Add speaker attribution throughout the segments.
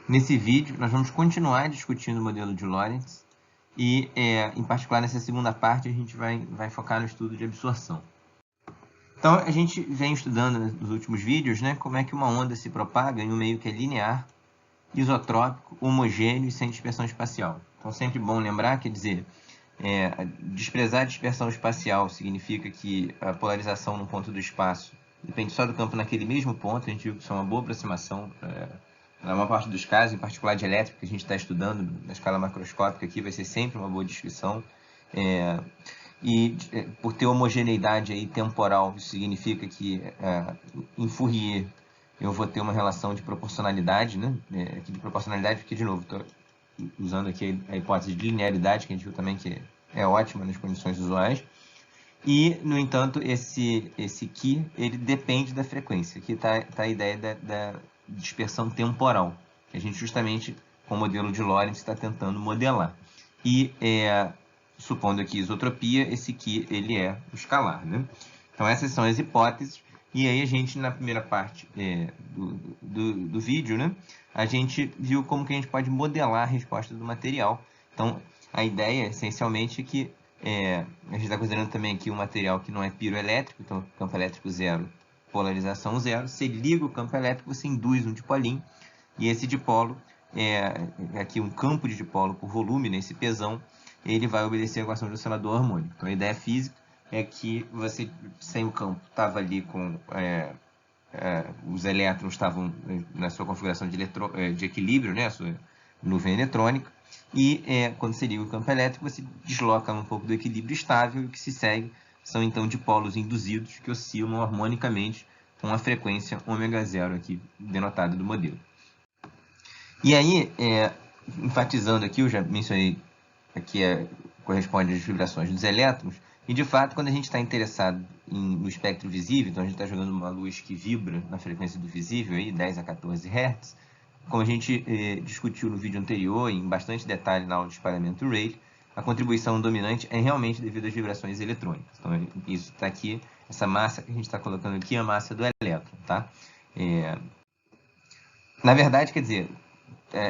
Speaker 1: Nesse vídeo, nós vamos continuar discutindo o modelo de Lorentz e, em particular, nessa segunda parte, a gente vai focar no estudo de absorção. Então, a gente vem estudando nos últimos vídeos, né, como é que uma onda se propaga em um meio que é linear, isotrópico, homogêneo e sem dispersão espacial. Então, sempre bom lembrar, quer dizer, desprezar a dispersão espacial significa que a polarização no ponto do espaço depende só do campo naquele mesmo ponto. A gente viu que isso é uma boa aproximação na maior parte dos casos, em particular de elétrica, que a gente está estudando na escala macroscópica aqui, vai ser sempre uma boa descrição. Por ter homogeneidade aí temporal, isso significa que em Fourier eu vou ter uma relação de proporcionalidade, né? Aqui de proporcionalidade, porque, de novo, estou usando aqui a hipótese de linearidade, que a gente viu também que é ótima nas condições usuais. E, no entanto, esse Q, ele depende da frequência. Aqui está a ideia da dispersão temporal, que a gente justamente, com o modelo de Lorentz, está tentando modelar. E, supondo aqui isotropia, esse Q, ele é o escalar, né? Então, essas são as hipóteses. E aí a gente, na primeira parte do vídeo, né, a gente viu como que a gente pode modelar a resposta do material. Então, a ideia, essencialmente, é que a gente está considerando também aqui um material que não é piroelétrico, então campo elétrico zero, polarização zero. Você liga o campo elétrico, você induz um dipolinho, e esse dipolo, aqui um campo de dipolo por volume, nesse pesão, ele vai obedecer a equação de oscilador harmônico. Então, a ideia física é que você, sem o campo, estava ali com... os elétrons estavam na sua configuração de equilíbrio, né, a sua nuvem eletrônica, e quando você liga o campo elétrico, você desloca um pouco do equilíbrio estável, e o que se segue são, então, dipolos induzidos que oscilam harmonicamente com a frequência ω0 aqui, denotada do modelo. E aí, enfatizando aqui, eu já mencionei aqui, corresponde às vibrações dos elétrons, e de fato, quando a gente está interessado no espectro visível, então a gente está jogando uma luz que vibra na frequência do visível, aí, 10 a 14 Hz, como a gente discutiu no vídeo anterior, em bastante detalhe na aula de espalhamento Rayleigh, a contribuição dominante é realmente devido às vibrações eletrônicas. Então, isso está aqui, essa massa que a gente está colocando aqui é a massa do elétron, tá? Na verdade, quer dizer,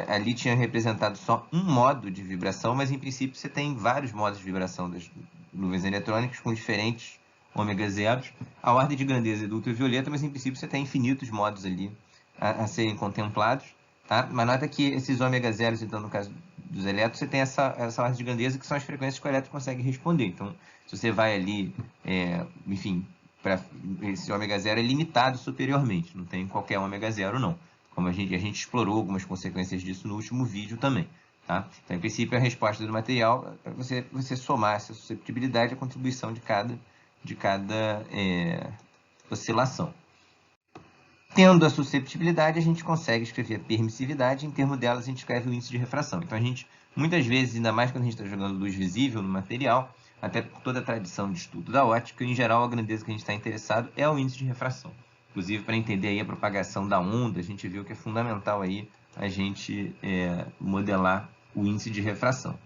Speaker 1: ali tinha representado só um modo de vibração, mas em princípio você tem vários modos de vibração das nuvens eletrônicas com diferentes ômega zeros. A ordem de grandeza é do ultravioleta, mas em princípio você tem infinitos modos ali a serem contemplados. Tá? Mas nota que esses ômega zeros, então, no caso dos elétrons, você tem essa ordem de grandeza que são as frequências que o elétron consegue responder. Então, se você vai ali, enfim, esse ômega zero é limitado superiormente, não tem qualquer ômega zero, não. Como a gente explorou algumas consequências disso no último vídeo também. Tá? Então, em princípio, a resposta do material é você somar essa susceptibilidade à contribuição de cada oscilação. Tendo a susceptibilidade, a gente consegue escrever a permissividade, em termos delas a gente escreve o índice de refração. Então, a gente, muitas vezes, ainda mais quando a gente está jogando luz visível no material, até por toda a tradição de estudo da ótica, em geral, a grandeza que a gente está interessado é o índice de refração. Inclusive, para entender aí a propagação da onda, a gente viu que é fundamental aí a gente modelar o índice de refração.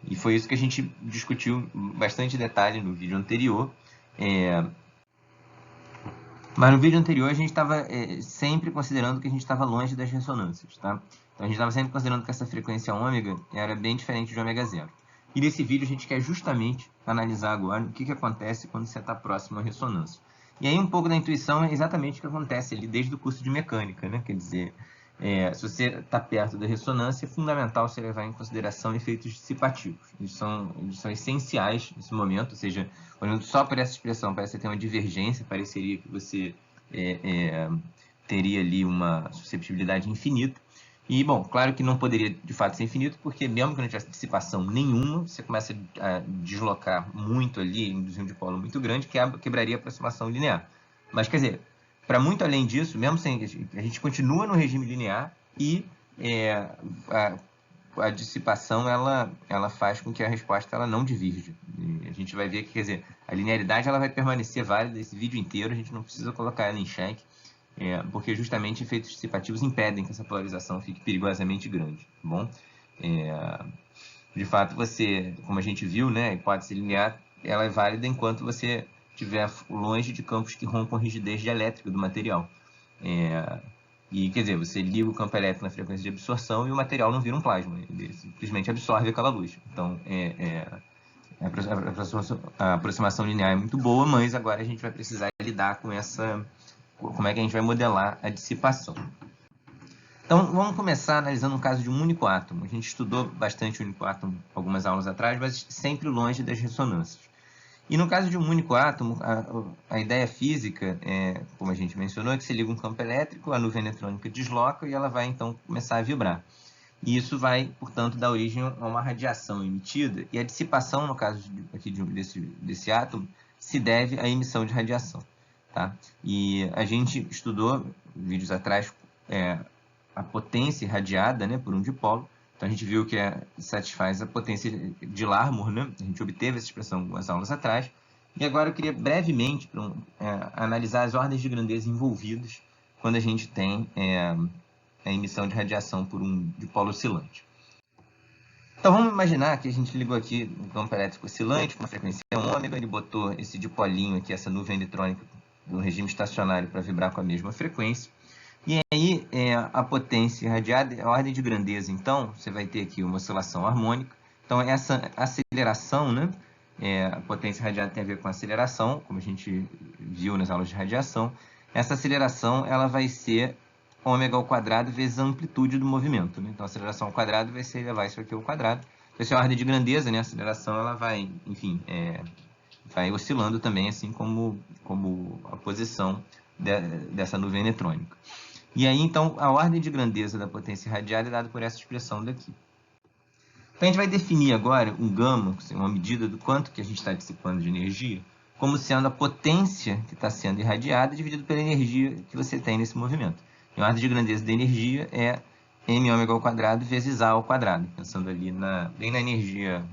Speaker 1: E foi isso que a gente discutiu bastante detalhe no vídeo anterior. Mas no vídeo anterior a gente estava sempre considerando que a gente estava longe das ressonâncias, tá? Então a gente estava sempre considerando que essa frequência ômega era bem diferente de ômega zero. E nesse vídeo a gente quer justamente analisar agora o que acontece quando você está próximo à ressonância. E aí um pouco da intuição é exatamente o que acontece ali desde o curso de mecânica, né? Quer dizer, se você está perto da ressonância, é fundamental você levar em consideração efeitos dissipativos. Eles são essenciais nesse momento, ou seja, olhando só por essa expressão, parece que tem uma divergência, pareceria que você teria ali uma susceptibilidade infinita. E, bom, claro que não poderia de fato ser infinito, porque mesmo que não tivesse dissipação nenhuma, você começa a deslocar muito ali, induzir um dipolo muito grande, quebraria a aproximação linear. Mas, quer dizer, para muito além disso, mesmo sem a gente continua no regime linear e a dissipação ela faz com que a resposta ela não divirja. E a gente vai ver que, quer dizer, a linearidade ela vai permanecer válida esse vídeo inteiro, a gente não precisa colocar ela em xeque, porque justamente efeitos dissipativos impedem que essa polarização fique perigosamente grande. Tá bom? De fato, você, como a gente viu, né, a hipótese linear ela é válida enquanto você estiver longe de campos que rompam a rigidez dielétrica do material. E, quer dizer, você liga o campo elétrico na frequência de absorção e o material não vira um plasma, ele simplesmente absorve aquela luz. Então, a aproximação linear é muito boa, mas agora a gente vai precisar lidar com essa... Como é que a gente vai modelar a dissipação. Então, vamos começar analisando um caso de um único átomo. A gente estudou bastante o único átomo algumas aulas atrás, mas sempre longe das ressonâncias. E no caso de um único átomo, a ideia física, como a gente mencionou, é que você liga um campo elétrico, a nuvem eletrônica desloca e ela vai, então, começar a vibrar. E isso vai, portanto, dar origem a uma radiação emitida, e a dissipação, no caso aqui desse átomo, se deve à emissão de radiação. Tá? E a gente estudou, vídeos atrás, a potência irradiada, né, por um dipolo. Então, a gente viu que satisfaz a potência de Larmor, né? A gente obteve essa expressão algumas aulas atrás. E agora eu queria brevemente analisar as ordens de grandeza envolvidas quando a gente tem a emissão de radiação por um dipolo oscilante. Então, vamos imaginar que a gente ligou aqui um campo elétrico oscilante com uma frequência ômega, ele botou esse dipolinho aqui, essa nuvem eletrônica do regime estacionário para vibrar com a mesma frequência. E aí, a potência irradiada, a ordem de grandeza, então, você vai ter aqui uma oscilação harmônica. Então, essa aceleração, né? A potência irradiada tem a ver com aceleração, como a gente viu nas aulas de radiação. Essa aceleração, ela vai ser ômega ao quadrado vezes a amplitude do movimento, né? Então, a aceleração ao quadrado vai ser elevar isso aqui ao quadrado. Essa é a ordem de grandeza, né? A aceleração, ela vai, enfim, vai oscilando também, assim como a posição dessa nuvem eletrônica. E aí, então, a ordem de grandeza da potência irradiada é dada por essa expressão daqui. Então, a gente vai definir agora um gama, uma medida do quanto que a gente está dissipando de energia, como sendo a potência que está sendo irradiada dividido pela energia que você tem nesse movimento. E a ordem de grandeza da energia é m ômega ao quadrado vezes a ao quadrado, pensando ali bem na energia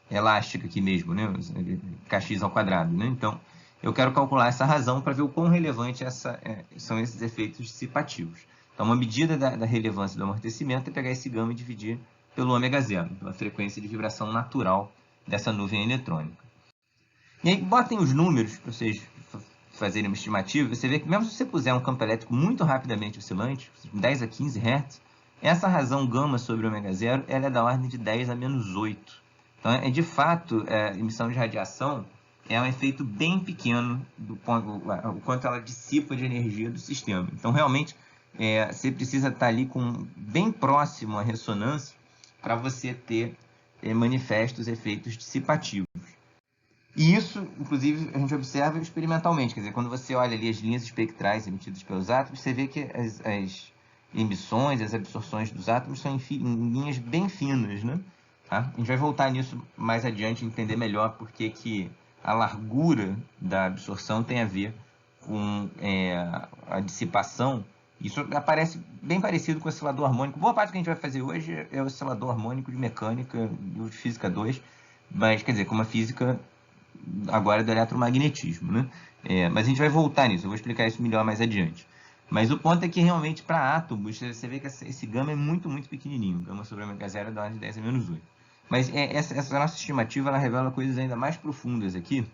Speaker 1: elástica aqui mesmo, né? Kx ao quadrado, né? Então, eu quero calcular essa razão para ver o quão relevante são esses efeitos dissipativos. Então, uma medida da relevância do amortecimento é pegar esse gama e dividir pelo ômega zero, pela frequência de vibração natural dessa nuvem eletrônica. E aí, botem os números para vocês fazerem uma estimativa. Você vê que mesmo se você puser um campo elétrico muito rapidamente oscilante, 10 a 15 Hz, essa razão gama sobre ômega zero ela é da ordem de 10 a menos 8. Então, de fato, a emissão de radiação é um efeito bem pequeno o quanto ela dissipa de energia do sistema. Então, realmente, você precisa estar ali bem próximo à ressonância para você ter manifestos efeitos dissipativos. E isso, inclusive, a gente observa experimentalmente. Quer dizer, quando você olha ali as linhas espectrais emitidas pelos átomos, você vê que as emissões, as absorções dos átomos são em linhas bem finas, né? Tá? A gente vai voltar nisso mais adiante, entender melhor porque que a largura da absorção tem a ver com a dissipação. Isso aparece bem parecido com o oscilador harmônico. Boa parte do que a gente vai fazer hoje é o oscilador harmônico de mecânica e de física 2, mas, quer dizer, com uma física agora do eletromagnetismo, né? Mas a gente vai voltar nisso, eu vou explicar isso melhor mais adiante. Mas o ponto é que realmente para átomos, você vê que esse gama é muito, muito pequenininho. O gama sobre ômega zero é da ordem de 10 a menos 8. Mas essa nossa estimativa ela revela coisas ainda mais profundas aqui.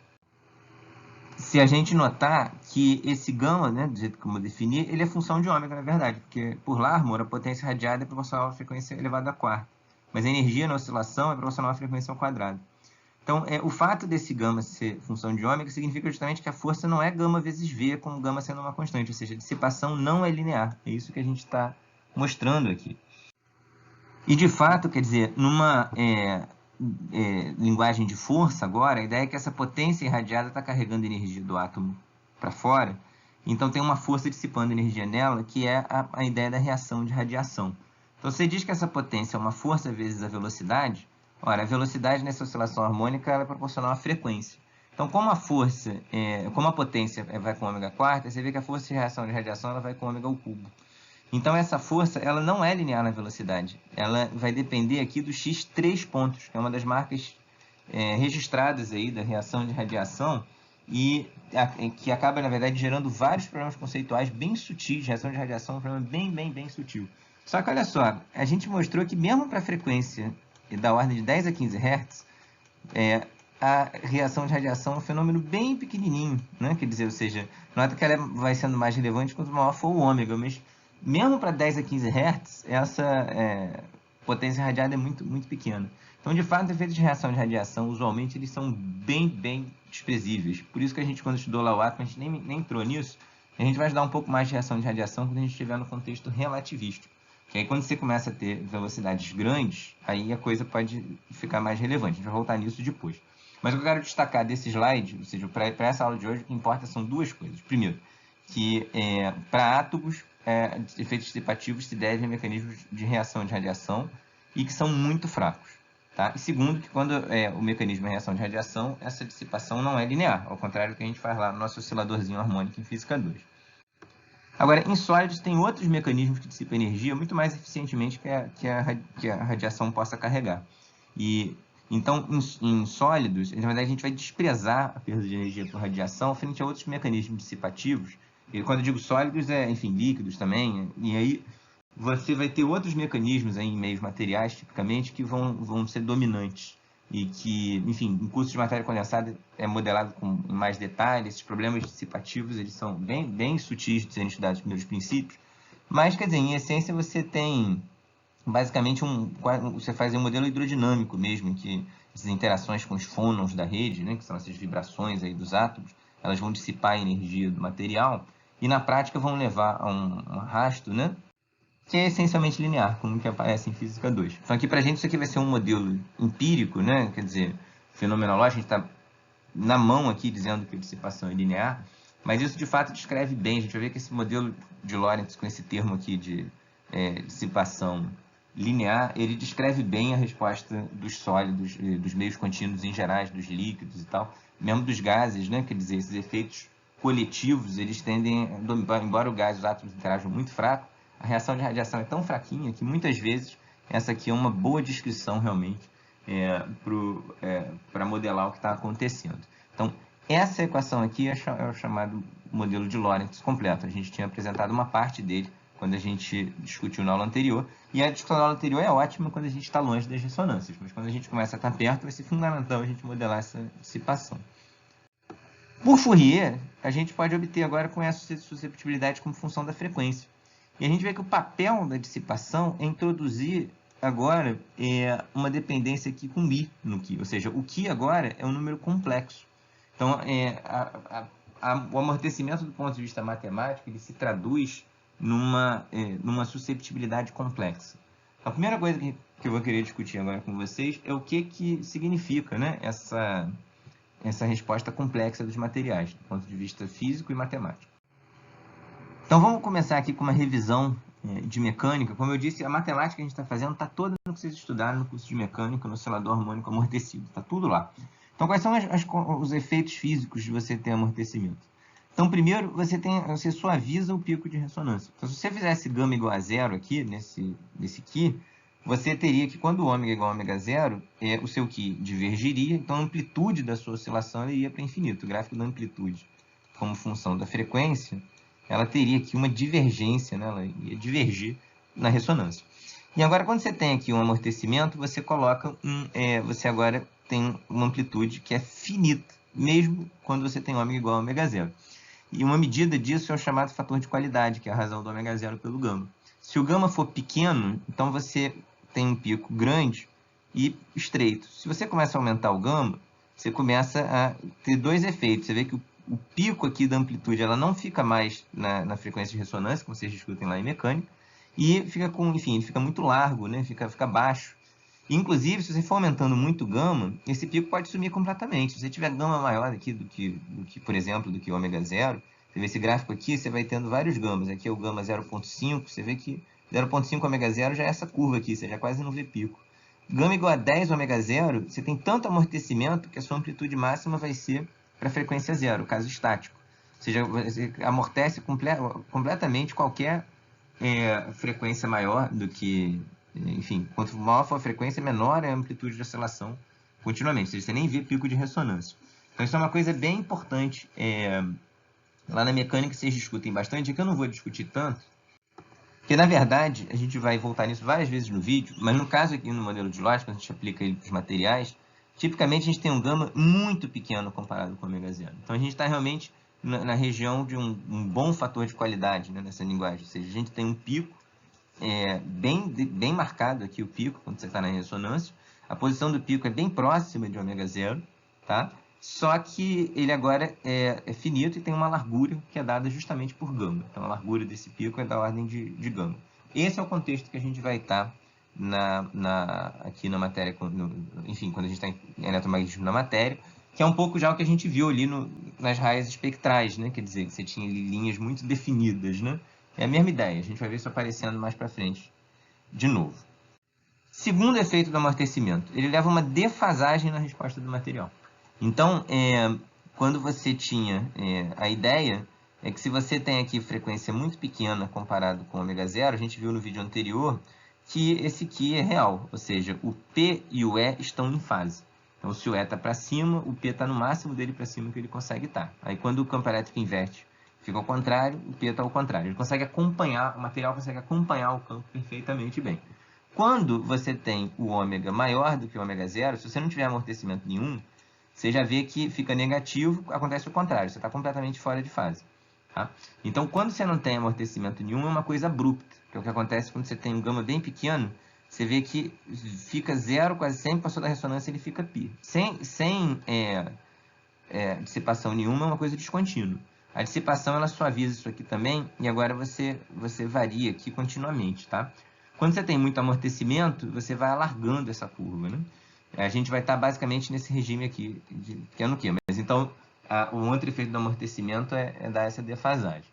Speaker 1: Se a gente notar que esse gama, né, do jeito como eu defini, ele é função de ômega, na verdade, porque por Larmor a potência radiada é proporcional à frequência elevada a quarta, mas a energia na oscilação é proporcional à frequência ao quadrado. Então, o fato desse gama ser função de ômega significa justamente que a força não é gama vezes V, como gama sendo uma constante, ou seja, a dissipação não é linear. É isso que a gente está mostrando aqui. E, de fato, quer dizer, numa linguagem de força agora, a ideia é que essa potência irradiada está carregando energia do átomo para fora, então tem uma força dissipando energia nela, que é a ideia da reação de radiação. Então, você diz que essa potência é uma força vezes a velocidade. Ora, a velocidade nessa oscilação harmônica ela é proporcional à frequência. Então, como a força, como a potência vai com ômega quarta, você vê que a força de reação de radiação ela vai com ômega ao cubo. Então, essa força ela não é linear na velocidade. Ela vai depender aqui do x 3 pontos, que é uma das marcas registradas aí da reação de radiação e que acaba, na verdade, gerando vários problemas conceituais bem sutis. Reação de radiação é um problema bem sutil. Só que, olha só, a gente mostrou que mesmo para a frequência da ordem de 10 a 15 Hz, a reação de radiação é um fenômeno bem pequenininho, né? Quer dizer, ou seja, nota que ela vai sendo mais relevante quanto maior for o ômega, mas mesmo para 10 a 15 Hz, essa potência radiada é muito, muito pequena. Então, de fato, os efeitos de reação de radiação, usualmente, eles são bem, bem desprezíveis. Por isso que a gente, quando estudou lá o átomo, a gente nem entrou nisso. A gente vai estudar um pouco mais de reação de radiação quando a gente estiver no contexto relativístico. Que aí, quando você começa a ter velocidades grandes, aí a coisa pode ficar mais relevante. A gente vai voltar nisso depois. Mas o que eu quero destacar desse slide, ou seja, para essa aula de hoje, o que importa são duas coisas. Primeiro, que para átomos, efeitos dissipativos se devem a mecanismos de reação de radiação e que são muito fracos. Tá? E segundo, que quando o mecanismo é reação de radiação, essa dissipação não é linear, ao contrário do que a gente faz lá no nosso osciladorzinho harmônico em física 2. Agora, em sólidos, tem outros mecanismos que dissipam energia muito mais eficientemente que a radiação possa carregar. Então, em sólidos, na verdade, a gente vai desprezar a perda de energia por radiação frente a outros mecanismos dissipativos. E quando eu digo sólidos, enfim, líquidos também. E aí, você vai ter outros mecanismos aí em meios materiais, tipicamente, que vão ser dominantes. E que, enfim, em curso de matéria condensada é modelado com mais detalhes. Esses problemas dissipativos, eles são bem, bem sutis de serem estudados nos primeiros princípios. Mas, quer dizer, em essência, você tem basicamente você faz um modelo hidrodinâmico mesmo, em que essas interações com os fônons da rede, né, que são essas vibrações aí dos átomos, elas vão dissipar a energia do material e na prática vão levar a um arrasto, né, que é essencialmente linear, como que aparece em física 2. Então aqui para a gente isso aqui vai ser um modelo empírico, né, quer dizer, fenomenológico, a gente está na mão aqui dizendo que a dissipação é linear, mas isso de fato descreve bem, a gente vai ver que esse modelo de Lorentz com esse termo aqui de dissipação linear, ele descreve bem a resposta dos sólidos, dos meios contínuos em gerais, dos líquidos e tal, mesmo dos gases, né? Quer dizer, esses efeitos coletivos, eles tendem, embora o gás e os átomos interajam muito fraco, a reação de radiação é tão fraquinha que muitas vezes essa aqui é uma boa descrição realmente para modelar o que está acontecendo. Então, essa equação aqui é o chamado modelo de Lorentz completo. A gente tinha apresentado uma parte dele quando a gente discutiu na aula anterior. E a discussão na aula anterior é ótima quando a gente está longe das ressonâncias, mas quando a gente começa a estar perto, vai ser fundamental a gente modelar essa dissipação. Por Fourier, a gente pode obter agora com essa susceptibilidade como função da frequência. E a gente vê que o papel da dissipação é introduzir agora uma dependência aqui com I no Q, ou seja, o Q agora é um número complexo. Então, o amortecimento do ponto de vista matemático ele se traduz numa susceptibilidade complexa. A primeira coisa que eu vou querer discutir agora com vocês é o que significa, né, essa resposta complexa dos materiais, do ponto de vista físico e matemático. Então, vamos começar aqui com uma revisão de mecânica. Como eu disse, a matemática que a gente está fazendo está toda no que vocês estudaram no curso de mecânica, no oscilador harmônico amortecido. Está tudo lá. Então, quais são os efeitos físicos de você ter amortecimento? Então, primeiro, você suaviza o pico de ressonância. Então, se você fizesse gama igual a zero aqui, nesse Q, você teria que, quando o ômega é igual a ômega zero, o seu Q divergiria, então a amplitude da sua oscilação iria para infinito. O gráfico da amplitude, como função da frequência, ela teria aqui uma divergência, né? Ela ia divergir na ressonância. E agora, quando você tem aqui um amortecimento, você coloca você agora tem uma amplitude que é finita, mesmo quando você tem ômega igual a ômega zero. E uma medida disso é o chamado fator de qualidade, que é a razão do ômega zero pelo gama. Se o gama for pequeno, então você tem um pico grande e estreito. Se você começa a aumentar o gama, você começa a ter dois efeitos. Você vê que o pico aqui da amplitude ela não fica mais na frequência de ressonância, como vocês discutem lá em mecânica, e fica ele fica muito largo, né? Fica baixo. Inclusive, se você for aumentando muito gama, esse pico pode sumir completamente. Se você tiver gama maior aqui do que, por exemplo, do que ômega zero, você vê esse gráfico aqui, você vai tendo vários gamas. Aqui é o gama 0,5, você vê que 0,5 ômega zero já é essa curva aqui, você já quase não vê pico. Gama igual a 10 ômega zero, você tem tanto amortecimento que a sua amplitude máxima vai ser para a frequência zero, caso estático. Ou seja, você amortece completamente qualquer frequência maior do que... Enfim, quanto maior for a frequência, menor é a amplitude de oscilação continuamente. Ou seja, você nem vê pico de ressonância. Então, isso é uma coisa bem importante. Lá na mecânica, vocês discutem bastante. Aqui eu não vou discutir tanto. Porque, na verdade, a gente vai voltar nisso várias vezes no vídeo. Mas, no caso aqui, no modelo de lógica, quando a gente aplica ele para os materiais, tipicamente a gente tem um gama muito pequeno comparado com o ômega zero. Então, a gente está realmente na região de um bom fator de qualidade, né, nessa linguagem. Ou seja, a gente tem um pico bem marcado aqui, o pico, quando você está na ressonância. A posição do pico é bem próxima de ômega zero, tá? Só que ele agora é finito e tem uma largura que é dada justamente por gama. Então, a largura desse pico é da ordem de gama. Esse é o contexto que a gente vai estar aqui na matéria, enfim, quando a gente está em eletromagnetismo na matéria, que é um pouco já o que a gente viu ali nas raias espectrais, né? Quer dizer, que você tinha ali linhas muito definidas, né? É a mesma ideia, a gente vai ver isso aparecendo mais para frente de novo. Segundo efeito do amortecimento, ele leva a uma defasagem na resposta do material. Então, quando você tinha a ideia, é que se você tem aqui frequência muito pequena comparado com ômega zero, a gente viu no vídeo anterior que esse aqui é real, ou seja, o P e o E estão em fase. Então, se o E está para cima, o P está no máximo dele para cima que ele consegue estar. Aí, quando o campo elétrico inverte, fica ao contrário, o P está ao contrário. Ele consegue acompanhar, o material consegue acompanhar o campo perfeitamente bem. Quando você tem o ômega maior do que o ômega zero, se você não tiver amortecimento nenhum, você já vê que fica negativo, acontece o contrário, você está completamente fora de fase. Tá? Então, quando você não tem amortecimento nenhum, é uma coisa abrupta, que é o que acontece quando você tem um gama bem pequeno, você vê que fica zero, quase sempre, passou da ressonância, ele fica π. Sem dissipação nenhuma, é uma coisa descontínua. A dissipação, ela suaviza isso aqui também, e agora você varia aqui continuamente, tá? Quando você tem muito amortecimento, você vai alargando essa curva, né? A gente vai estar basicamente nesse regime aqui, de pequeno Q. Mas então, o outro efeito do amortecimento é dar essa defasagem.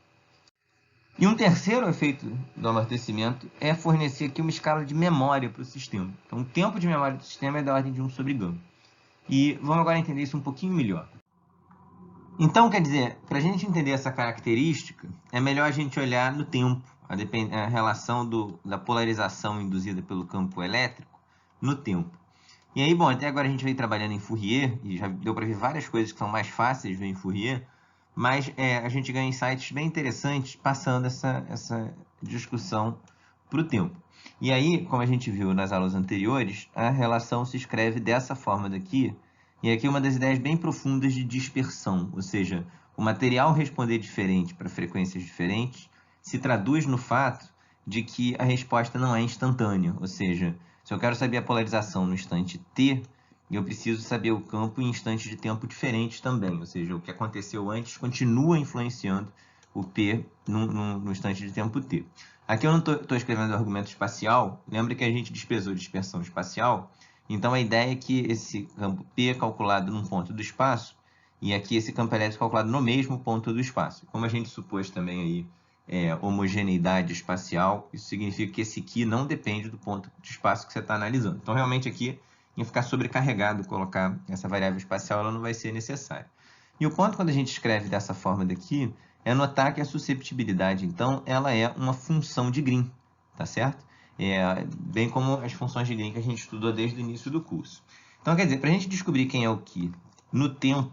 Speaker 1: E um terceiro efeito do amortecimento é fornecer aqui uma escala de memória para o sistema. Então, o tempo de memória do sistema é da ordem de 1 sobre gama. E vamos agora entender isso um pouquinho melhor. Então, quer dizer, para a gente entender essa característica, é melhor a gente olhar no tempo, a relação da polarização induzida pelo campo elétrico no tempo. E aí, bom, até agora a gente veio trabalhando em Fourier, e já deu para ver várias coisas que são mais fáceis de ver em Fourier, mas a gente ganha insights bem interessantes passando essa discussão para o tempo. E aí, como a gente viu nas aulas anteriores, a relação se escreve dessa forma daqui, e aqui uma das ideias bem profundas de dispersão, ou seja, o material responder diferente para frequências diferentes se traduz no fato de que a resposta não é instantânea, ou seja, se eu quero saber a polarização no instante t, eu preciso saber o campo em instantes de tempo diferentes também, ou seja, o que aconteceu antes continua influenciando o P no instante de tempo t. Aqui eu não estou escrevendo argumento espacial, lembra que a gente desprezou dispersão espacial? Então, a ideia é que esse campo P é calculado num ponto do espaço, e aqui esse campo elétrico é calculado no mesmo ponto do espaço. Como a gente supôs também aí homogeneidade espacial, isso significa que esse aqui não depende do ponto de espaço que você está analisando. Então, realmente aqui, em ficar sobrecarregado, colocar essa variável espacial, ela não vai ser necessária. E o ponto, quando a gente escreve dessa forma daqui, é notar que a susceptibilidade, então, ela é uma função de Green, tá certo? Bem como as funções de Green que a gente estudou desde o início do curso. Então, quer dizer, para a gente descobrir quem é o Qi no tempo,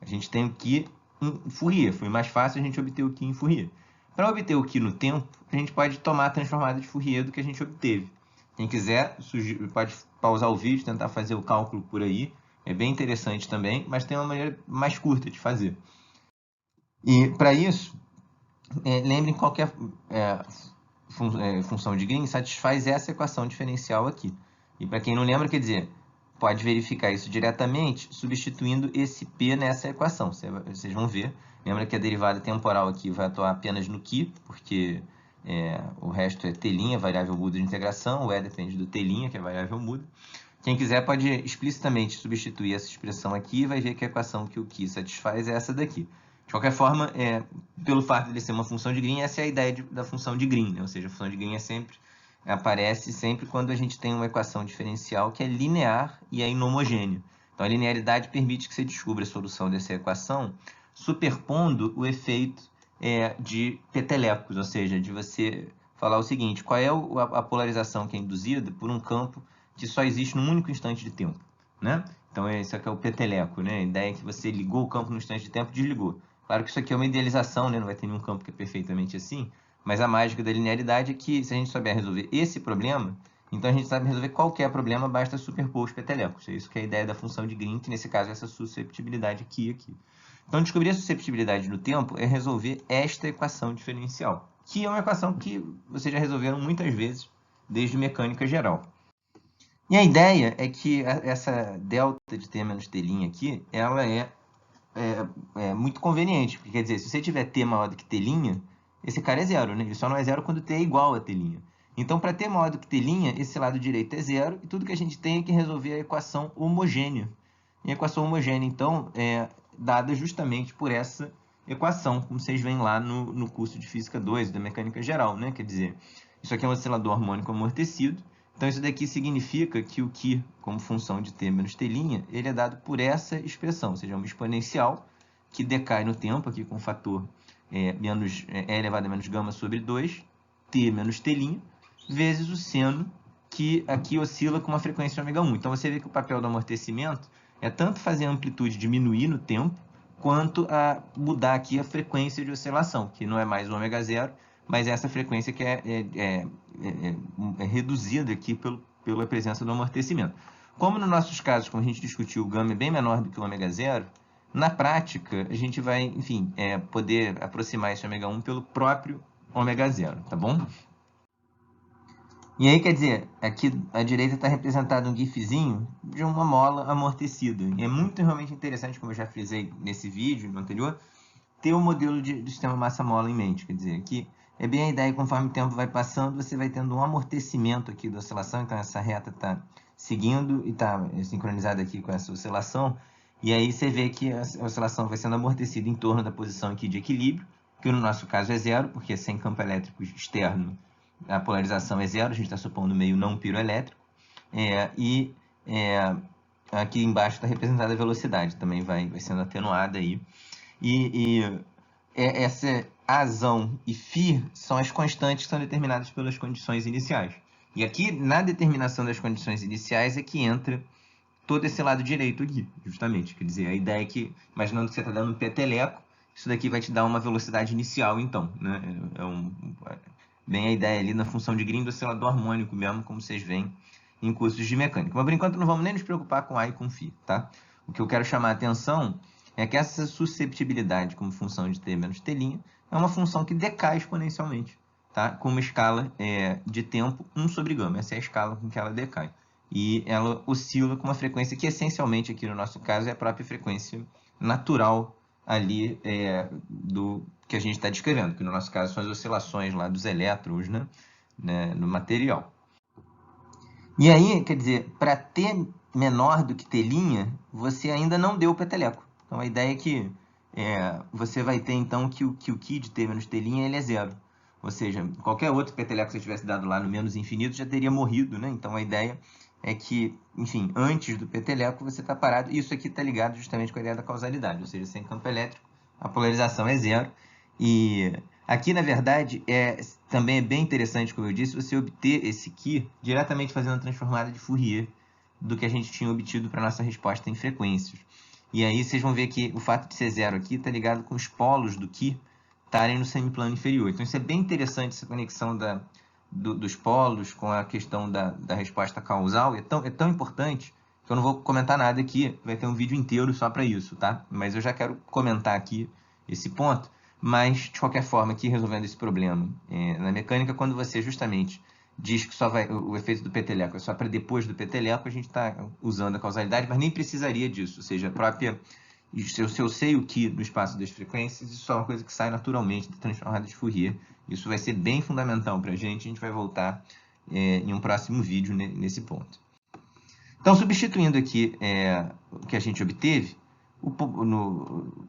Speaker 1: a gente tem o Qi em Fourier. Foi mais fácil a gente obter o Qi em Fourier. Para obter o Qi no tempo, a gente pode tomar a transformada de Fourier do que a gente obteve. Quem quiser, pode pausar o vídeo, tentar fazer o cálculo por aí. É bem interessante também, mas tem uma maneira mais curta de fazer. E, para isso, lembrem qual que é função de Green satisfaz essa equação diferencial aqui. E para quem não lembra, quer dizer, pode verificar isso diretamente substituindo esse P nessa equação. Vocês vão ver. Lembra que a derivada temporal aqui vai atuar apenas no Qi, porque o resto é T', variável muda de integração. O E depende do T', que é variável muda. Quem quiser pode explicitamente substituir essa expressão aqui e vai ver que a equação que o Qi satisfaz é essa daqui. De qualquer forma, pelo fato de ele ser uma função de Green, essa é a ideia da função de Green, né? Ou seja, a função de Green aparece sempre quando a gente tem uma equação diferencial que é linear e é inhomogênea. Então, a linearidade permite que você descubra a solução dessa equação superpondo o efeito de petelecos, ou seja, de você falar o seguinte, qual é a polarização que é induzida por um campo que só existe num único instante de tempo, né? Então, esse aqui é o peteleco, né? A ideia é que você ligou o campo no instante de tempo e desligou. Claro que isso aqui é uma idealização, né? Não vai ter nenhum campo que é perfeitamente assim, mas a mágica da linearidade é que, se a gente souber resolver esse problema, então a gente sabe resolver qualquer problema, basta superpor os petelecos. É isso que é a ideia da função de Green, que nesse caso é essa susceptibilidade aqui. Então, descobrir a susceptibilidade no tempo é resolver esta equação diferencial, que é uma equação que vocês já resolveram muitas vezes desde mecânica geral. E a ideia é que essa delta de t menos t' aqui, ela é muito conveniente, porque quer dizer, se você tiver t maior do que t', esse cara é zero, né? Ele só não é zero quando t é igual a t'. Então, para t maior do que t', esse lado direito é zero, e tudo que a gente tem é que resolver a equação homogênea. E a equação homogênea, então, é dada justamente por essa equação, como vocês veem lá no curso de Física 2, da Mecânica Geral, né? Quer dizer, isso aqui é um oscilador harmônico amortecido, então isso daqui significa que o Qi, como função de t menos t', ele é dado por essa expressão, ou seja, uma exponencial que decai no tempo, aqui com o fator e elevado a menos gama sobre 2, t menos t', vezes o seno, que aqui oscila com uma frequência ω1. Então, você vê que o papel do amortecimento é tanto fazer a amplitude diminuir no tempo, quanto a mudar aqui a frequência de oscilação, que não é mais o ω0, mas essa frequência que é reduzida aqui pela presença do amortecimento. Como nos nossos casos, como a gente discutiu, o gama é bem menor do que o ω0, na prática, a gente vai, enfim, poder aproximar esse ω1 pelo próprio ω0, tá bom? E aí, quer dizer, aqui à direita está representado um gifzinho de uma mola amortecida. E é muito realmente interessante, como eu já frisei nesse vídeo no anterior, ter o modelo do sistema massa-mola em mente. Quer dizer, aqui é bem a ideia, conforme o tempo vai passando, você vai tendo um amortecimento aqui da oscilação. Então, essa reta está seguindo e está sincronizada aqui com essa oscilação. E aí você vê que a oscilação vai sendo amortecida em torno da posição aqui de equilíbrio, que no nosso caso é zero, porque sem campo elétrico externo a polarização é zero, a gente está supondo meio não piroelétrico. Aqui embaixo está representada a velocidade, também vai sendo atenuada aí. Essa azão e φ são as constantes que são determinadas pelas condições iniciais. E aqui, na determinação das condições iniciais, é que entra todo esse lado direito aqui, justamente. Quer dizer, a ideia é que, imaginando que você está dando um peteleco, isso daqui vai te dar uma velocidade inicial, então. Né? Bem a ideia ali na função de Green do oscilador harmônico mesmo, como vocês veem em cursos de mecânica. Mas, por enquanto, não vamos nem nos preocupar com A e com φ, tá? O que eu quero chamar a atenção é que essa susceptibilidade como função de t menos t' é uma função que decai exponencialmente, tá? Com uma escala de tempo 1 sobre gama. Essa é a escala com que ela decai. E ela oscila com uma frequência que, essencialmente, aqui no nosso caso, é a própria frequência natural ali do que a gente está descrevendo, que no nosso caso são as oscilações lá dos elétrons, né, no material. E aí, quer dizer, para t menor do que t', você ainda não deu o peteleco. Então, a ideia é que você vai ter, então, que o Qi de t menos t' ele é zero. Ou seja, qualquer outro peteleco que você tivesse dado lá no menos infinito já teria morrido, né? Então, a ideia é que, enfim, antes do peteleco você está parado. E isso aqui está ligado justamente com a ideia da causalidade. Ou seja, sem campo elétrico, a polarização é zero. E aqui, na verdade, também é bem interessante, como eu disse, você obter esse Qi diretamente fazendo a transformada de Fourier do que a gente tinha obtido para a nossa resposta em frequências. E aí vocês vão ver que o fato de ser zero aqui está ligado com os polos do Qi estarem no semiplano inferior. Então, isso é bem interessante, essa conexão dos polos com a questão da resposta causal. É tão importante que eu não vou comentar nada aqui. Vai ter um vídeo inteiro só para isso, tá? Mas eu já quero comentar aqui esse ponto. Mas, de qualquer forma, aqui resolvendo esse problema, na mecânica, quando você justamente diz que só o efeito do peteleco é só para depois do peteleco, a gente está usando a causalidade, mas nem precisaria disso. Ou seja, se eu sei o Qi no espaço das frequências, isso é uma coisa que sai naturalmente da transformada de Fourier. Isso vai ser bem fundamental para a gente vai voltar em um próximo vídeo nesse ponto. Então, substituindo aqui o que a gente obteve,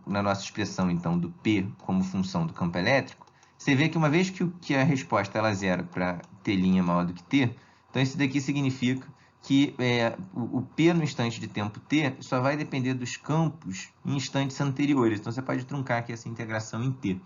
Speaker 1: na nossa expressão, então, do P como função do campo elétrico, você vê que uma vez que a resposta ela é zero para t' maior do que t, então isso daqui significa que o P no instante de tempo t só vai depender dos campos em instantes anteriores. Então, você pode truncar aqui essa integração em t.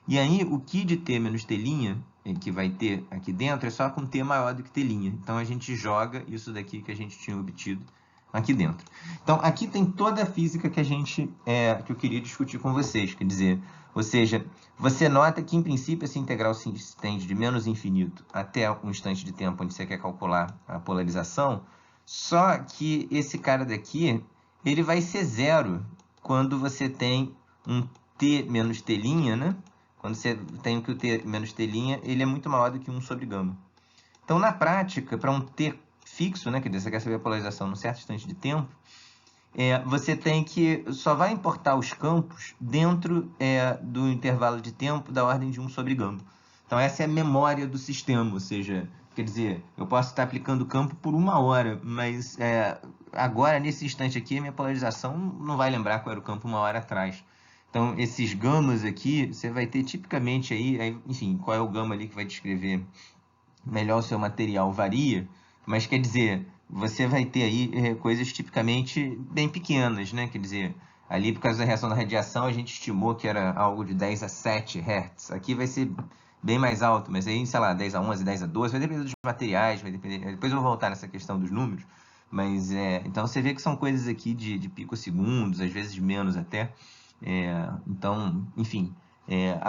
Speaker 1: E aí, o Qi de t menos t', que vai ter aqui dentro, é só com t maior do que t'. Então, a gente joga isso daqui que a gente tinha obtido aqui dentro. Então, aqui tem toda a física que eu queria discutir com vocês. Quer dizer, ou seja, você nota que, em princípio, essa integral se estende de menos infinito até um instante de tempo onde você quer calcular a polarização, só que esse cara daqui, ele vai ser zero quando você tem um T menos T', né? Quando você tem que o T menos T', ele é muito maior do que 1 sobre gama. Então, na prática, para um T fixo, né, quer dizer, você quer saber a polarização num certo instante de tempo, você tem que só vai importar os campos dentro do intervalo de tempo da ordem de 1 sobre gama. Então, essa é a memória do sistema, ou seja, quer dizer, eu posso estar aplicando o campo por 1 hora, mas agora, nesse instante aqui, a minha polarização não vai lembrar qual era o campo 1 hora atrás. Então, esses gamas aqui, você vai ter tipicamente aí, enfim, qual é o gama ali que vai descrever melhor o seu material varia, mas quer dizer, você vai ter aí coisas tipicamente bem pequenas, né? Quer dizer, ali por causa da reação da radiação a gente estimou que era algo de 10 a 7 Hz. Aqui vai ser bem mais alto, mas aí, sei lá, 10 a 11, 10 a 12, vai depender dos materiais, vai depender... Depois eu vou voltar nessa questão dos números, mas então você vê que são coisas aqui de picosegundos, às vezes menos até. Então, enfim,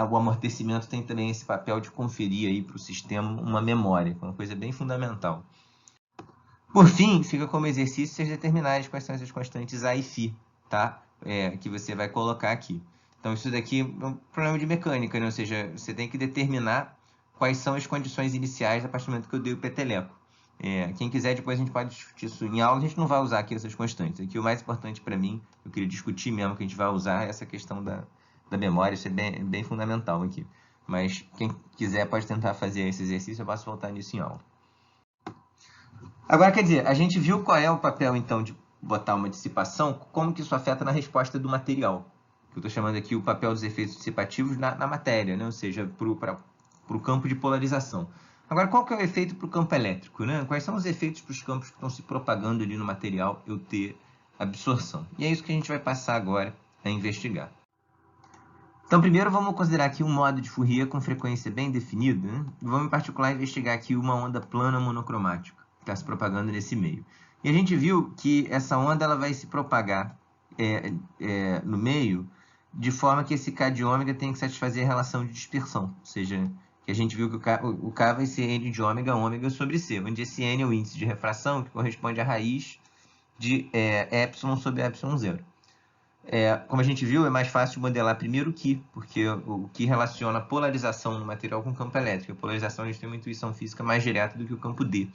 Speaker 1: o amortecimento tem também esse papel de conferir aí para o sistema uma memória, uma coisa bem fundamental. Por fim, fica como exercício vocês determinarem quais são essas constantes A e Φ, tá? Que você vai colocar aqui. Então, isso daqui é um problema de mecânica, né? Ou seja, você tem que determinar quais são as condições iniciais a partir do momento que eu dei o peteleco. Quem quiser, depois a gente pode discutir isso em aula, a gente não vai usar aqui essas constantes. Aqui o mais importante para mim, eu queria discutir mesmo que a gente vai usar essa questão da memória, isso é bem fundamental aqui. Mas quem quiser pode tentar fazer esse exercício, eu posso voltar nisso em aula. Agora, quer dizer, a gente viu qual é o papel, então, de botar uma dissipação, como que isso afeta na resposta do material. Que eu estou chamando aqui o papel dos efeitos dissipativos na matéria, né? Ou seja, para o campo de polarização. Agora, qual que é o efeito para o campo elétrico, né? Quais são os efeitos para os campos que estão se propagando ali no material eu ter absorção? E é isso que a gente vai passar agora a investigar. Então, primeiro vamos considerar aqui um modo de Fourier com frequência bem definida, né? Vamos, em particular, investigar aqui uma onda plana monocromática, que está se propagando nesse meio. E a gente viu que essa onda ela vai se propagar no meio de forma que esse K de ômega tem que satisfazer a relação de dispersão, ou seja, que a gente viu que o K vai ser N de ômega sobre C, onde esse N é o índice de refração, que corresponde à raiz de epsilon sobre epsilon zero. Como a gente viu, é mais fácil de modelar primeiro o Ki, porque o Ki relaciona a polarização no material com o campo elétrico. A polarização a gente tem uma intuição física mais direta do que o campo D.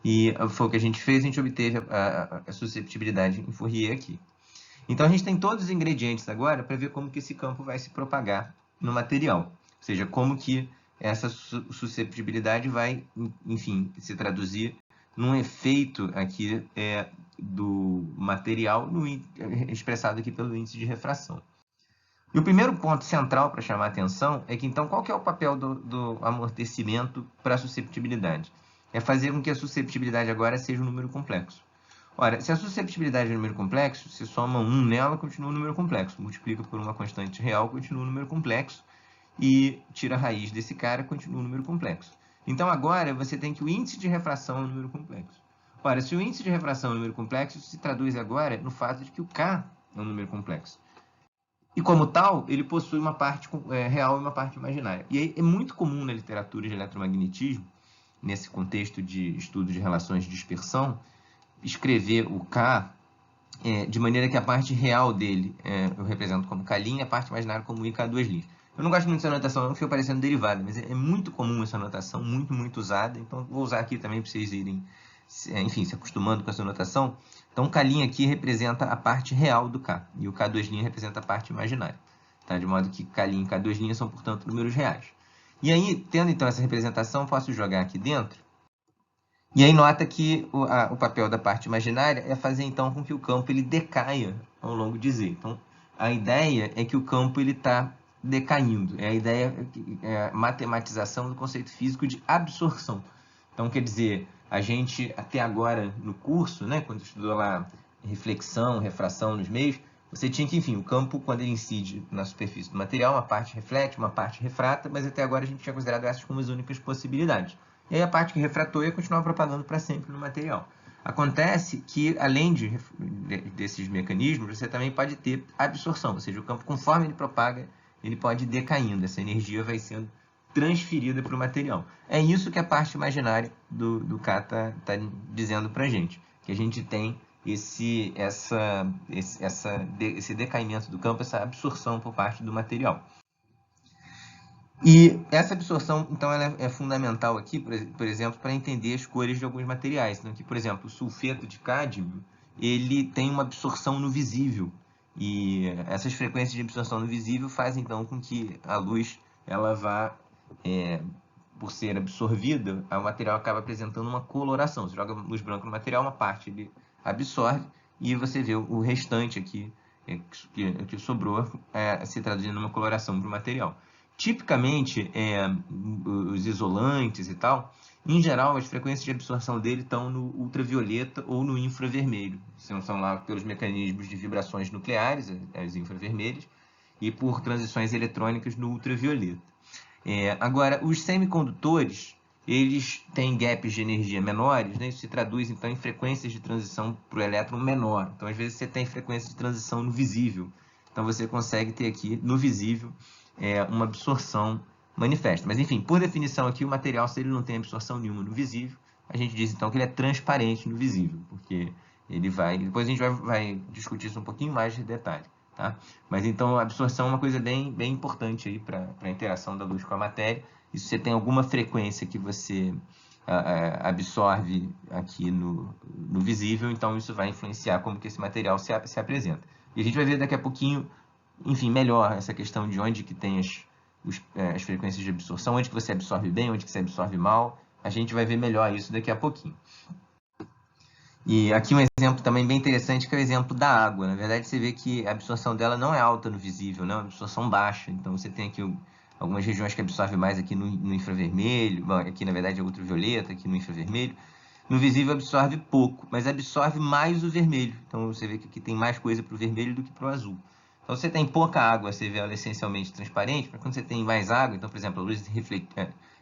Speaker 1: E foi o que a gente fez, a gente obteve a susceptibilidade em Fourier aqui. Então a gente tem todos os ingredientes agora para ver como que esse campo vai se propagar no material. Ou seja, como que essa susceptibilidade vai, enfim, se traduzir num efeito aqui do material expressado aqui pelo índice de refração. E o primeiro ponto central para chamar a atenção é que, então, qual que é o papel do amortecimento para a susceptibilidade? É fazer com que a susceptibilidade agora seja um número complexo. Ora, se a susceptibilidade é um número complexo, se soma 1 nela, continua um número complexo. Multiplica por uma constante real, continua um número complexo. E tira a raiz desse cara, continua um número complexo. Então, agora, você tem que o índice de refração é um número complexo. Ora, se o índice de refração é um número complexo, isso se traduz agora no fato de que o K é um número complexo. E, como tal, ele possui uma parte real e uma parte imaginária. E aí, é muito comum na literatura de eletromagnetismo, nesse contexto de estudo de relações de dispersão, escrever o K de maneira que a parte real dele eu represento como K', a parte imaginária como IK2'. Eu não gosto muito dessa anotação, não, fica parecendo derivada, mas é muito comum essa anotação, muito usada, então vou usar aqui também para vocês irem, enfim, se acostumando com essa anotação. Então, o K' aqui representa a parte real do K, e o K2' representa a parte imaginária, tá? De modo que K' e K2' são, portanto, números reais. E aí, tendo então essa representação, posso jogar aqui dentro. E aí nota que o papel da parte imaginária é fazer então com que o campo ele decaia ao longo de Z. Então, a ideia é que o campo está decaindo. É a ideia, a matematização do conceito físico de absorção. Então, quer dizer, a gente até agora no curso, né, quando estudou lá reflexão, refração nos meios, você tinha que, enfim, o campo, quando ele incide na superfície do material, uma parte reflete, uma parte refrata, mas até agora a gente tinha considerado essas como as únicas possibilidades. E aí a parte que refratou ia continuar propagando para sempre no material. Acontece que, além desses mecanismos, você também pode ter absorção, ou seja, o campo, conforme ele propaga, ele pode ir decaindo, essa energia vai sendo transferida para o material. É isso que a parte imaginária do K está dizendo para a gente, que a gente tem esse decaimento do campo, essa absorção por parte do material. E essa absorção, então, ela é fundamental aqui, por exemplo, para entender as cores de alguns materiais. Então, aqui, por exemplo, o sulfeto de cádmio, ele tem uma absorção no visível. E essas frequências de absorção no visível fazem, então, com que a luz ela vá, por ser absorvida, o material acaba apresentando uma coloração. Você joga luz branca no material, uma parte ele absorve, e você vê o restante aqui, que sobrou, se traduzindo numa coloração para o material. Tipicamente, os isolantes e tal, em geral, as frequências de absorção dele estão no ultravioleta ou no infravermelho. São lá pelos mecanismos de vibrações nucleares, as infravermelhas, e por transições eletrônicas no ultravioleta. Agora, os semicondutores, eles têm gaps de energia menores, né? Isso se traduz, então, em frequências de transição para o elétron menor. Então, às vezes, você tem frequência de transição no visível. Então, você consegue ter aqui, no visível, uma absorção manifesta. Mas, enfim, por definição aqui, o material, se ele não tem absorção nenhuma no visível, a gente diz, então, que ele é transparente no visível, porque ele vai... Depois a gente vai discutir isso um pouquinho mais de detalhe. Tá? Mas, então, a absorção é uma coisa bem importante aí para a interação da luz com a matéria. E se você tem alguma frequência que você absorve aqui no visível, então isso vai influenciar como que esse material se apresenta. E a gente vai ver daqui a pouquinho, enfim, melhor essa questão de onde que tem as frequências de absorção, onde que você absorve bem, onde que você absorve mal. A gente vai ver melhor isso daqui a pouquinho. E aqui um exemplo também bem interessante, que é o exemplo da água. Na verdade, você vê que a absorção dela não é alta no visível, não, é uma absorção baixa. Então, você tem aqui algumas regiões que absorvem mais aqui no infravermelho, bom, aqui, na verdade, é ultravioleta, aqui no infravermelho. No visível absorve pouco, mas absorve mais o vermelho. Então, você vê que aqui tem mais coisa para o vermelho do que para o azul. Então, você tem pouca água, você vê ela essencialmente transparente, mas quando você tem mais água, então, por exemplo, a luz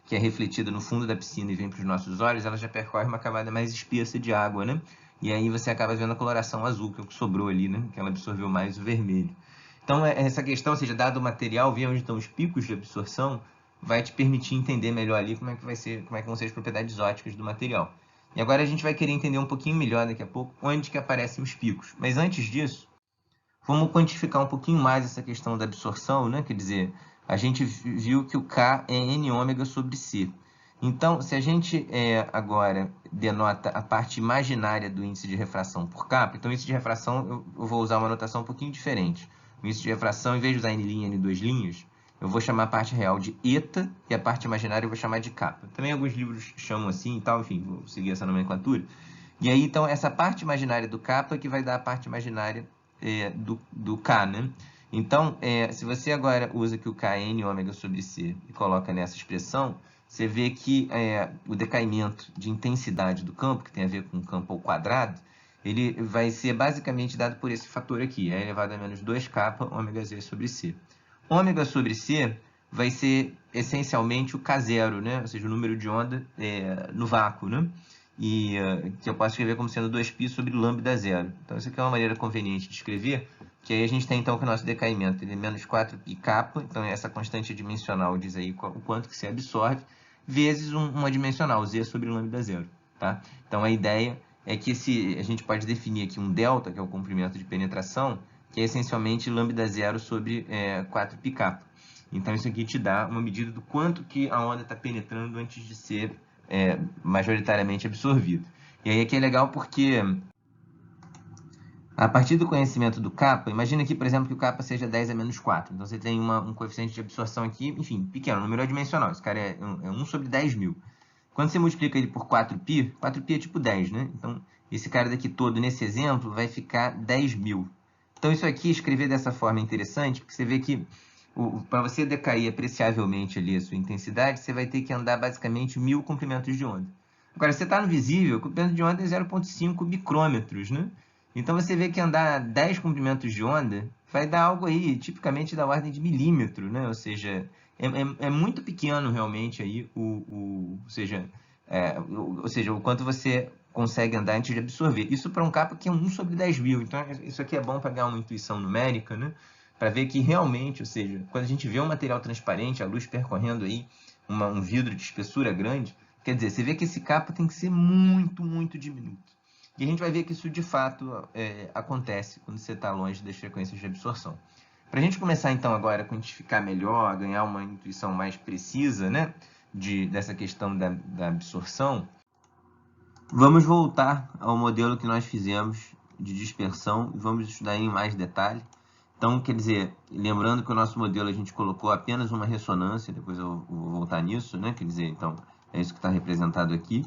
Speaker 1: que é refletida no fundo da piscina e vem para os nossos olhos, ela já percorre uma camada mais espessa de água, né? E aí você acaba vendo a coloração azul, que é o que sobrou ali, né? Que ela absorveu mais o vermelho. Então, essa questão, ou seja, dado o material, ver onde estão os picos de absorção, vai te permitir entender melhor ali como é que vão ser as propriedades ópticas do material. E agora a gente vai querer entender um pouquinho melhor daqui a pouco onde que aparecem os picos. Mas antes disso, vamos quantificar um pouquinho mais essa questão da absorção, né? Quer dizer, a gente viu que o K é N ômega sobre C. Então, se a gente agora denota a parte imaginária do índice de refração por capa, então o índice de refração eu vou usar uma notação um pouquinho diferente. O índice de refração, em vez de usar N', N2', eu vou chamar a parte real de eta e a parte imaginária eu vou chamar de capa. Também alguns livros chamam assim e tal, enfim, vou seguir essa nomenclatura. E aí, então, essa parte imaginária do capa que vai dar a parte imaginária do K, né? Então, se você agora usa que o K é N ômega sobre C e coloca nessa expressão, você vê que o decaimento de intensidade do campo, que tem a ver com o campo ao quadrado, ele vai ser basicamente dado por esse fator aqui, é elevado a menos 2K ômega Z sobre C. Ômega sobre C vai ser essencialmente o K0, né? Ou seja, o número de onda no vácuo, né? E que eu posso escrever como sendo 2π sobre lambda zero. Então, isso aqui é uma maneira conveniente de escrever, que aí a gente tem, então, que o nosso decaimento ele é menos 4π kappa, então essa constante dimensional diz aí o quanto que se absorve, vezes uma dimensional, z sobre lambda zero. Tá? Então, a ideia é que a gente pode definir aqui um delta, que é o comprimento de penetração, que é essencialmente lambda zero sobre 4π kappa. Então, isso aqui te dá uma medida do quanto que a onda está penetrando antes de ser majoritariamente absorvido. E aí aqui é legal porque, a partir do conhecimento do kappa, imagina aqui, por exemplo, que o kappa seja 10 a menos 4. Então, você tem um coeficiente de absorção aqui, enfim, pequeno, número adimensional. Esse cara é 1 sobre 10 mil. Quando você multiplica ele por 4π, 4π é tipo 10, né? Então, esse cara daqui todo, nesse exemplo, vai ficar 10 mil. Então, isso aqui, escrever dessa forma é interessante, porque você vê que para você decair apreciavelmente ali a sua intensidade, você vai ter que andar basicamente 1000 comprimentos de onda. Agora, você está no visível, o comprimento de onda é 0,5 micrômetros, né? Então, você vê que andar 10 comprimentos de onda vai dar algo aí, tipicamente da ordem de milímetro, né? Ou seja, é muito pequeno realmente aí ou seja, o quanto você consegue andar antes de absorver. Isso para um capa que é 1 sobre 10 mil. Então, isso aqui é bom para ganhar uma intuição numérica, né? Para ver que realmente, ou seja, quando a gente vê um material transparente, a luz percorrendo aí um vidro de espessura grande, quer dizer, você vê que esse capa tem que ser muito, muito diminuto. E a gente vai ver que isso de fato acontece quando você está longe das frequências de absorção. Para a gente começar então agora a quantificar melhor, a ganhar uma intuição mais precisa, né, dessa questão da absorção, vamos voltar ao modelo que nós fizemos de dispersão e vamos estudar em mais detalhe. Então, quer dizer, lembrando que o nosso modelo a gente colocou apenas uma ressonância, depois eu vou voltar nisso, né? Quer dizer, então, é isso que está representado aqui.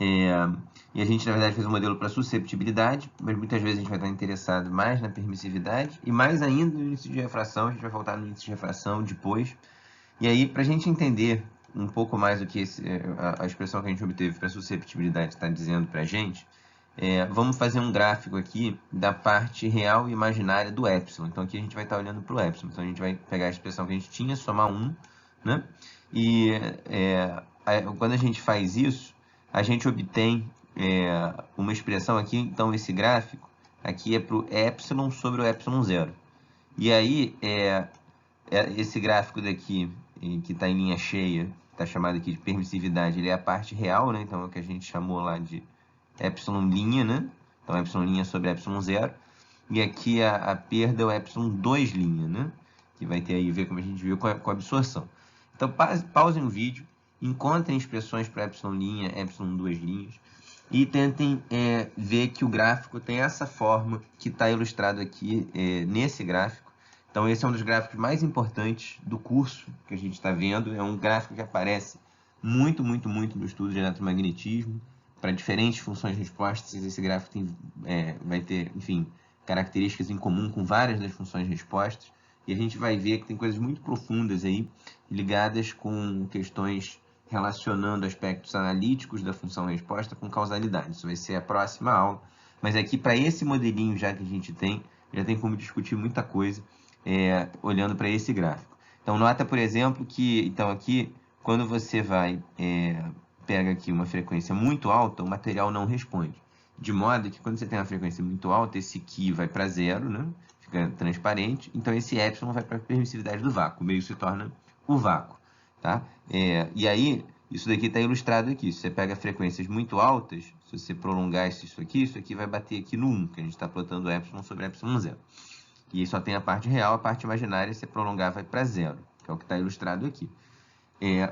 Speaker 1: E a gente, na verdade, fez um modelo para susceptibilidade, mas muitas vezes a gente vai estar interessado mais na permissividade e mais ainda no índice de refração. A gente vai voltar no índice de refração depois. E aí, para a gente entender um pouco mais do que a expressão que a gente obteve para susceptibilidade está dizendo para a gente, vamos fazer um gráfico aqui da parte real e imaginária do epsilon. Então, aqui a gente vai estar olhando para o epsilon. Então, a gente vai pegar a expressão que a gente tinha, somar 1, né? E quando a gente faz isso, a gente obtém uma expressão aqui. Então, esse gráfico aqui é para o epsilon sobre o epsilon zero. E aí, esse gráfico daqui, que está em linha cheia, está chamado aqui de permissividade, ele é a parte real, né? Então, é o que a gente chamou lá de epsilon linha, né? Então, epsilon linha sobre epsilon zero. E aqui a perda é o epsilon 2 linha, né? Que vai ter aí, ver como a gente viu, com a absorção. Então, pausem o vídeo, encontrem expressões para epsilon linha, epsilon 2 linhas, e tentem ver que o gráfico tem essa forma que está ilustrado aqui nesse gráfico. Então, esse é um dos gráficos mais importantes do curso que a gente está vendo. É um gráfico que aparece muito, muito, muito no estudo de eletromagnetismo, para diferentes funções de respostas. Esse gráfico vai ter, enfim, características em comum com várias das funções de respostas. E a gente vai ver que tem coisas muito profundas aí, ligadas com questões relacionando aspectos analíticos da função-resposta com causalidade. Isso vai ser a próxima aula. Mas aqui, para esse modelinho já que a gente tem, já tem como discutir muita coisa, olhando para esse gráfico. Então, nota, por exemplo, que então aqui, quando você pega aqui uma frequência muito alta, o material não responde. De modo que, quando você tem uma frequência muito alta, esse Q vai para zero, né? Fica transparente. Então, esse epsilon vai para a permissividade do vácuo. O meio se torna o vácuo. Tá? E aí, isso daqui está ilustrado aqui. Se você pega frequências muito altas, se você prolongar isso aqui vai bater aqui no 1, que a gente está plotando epsilon sobre epsilon zero. E aí só tem a parte real, a parte imaginária, se você prolongar, vai para zero, que é o que está ilustrado aqui.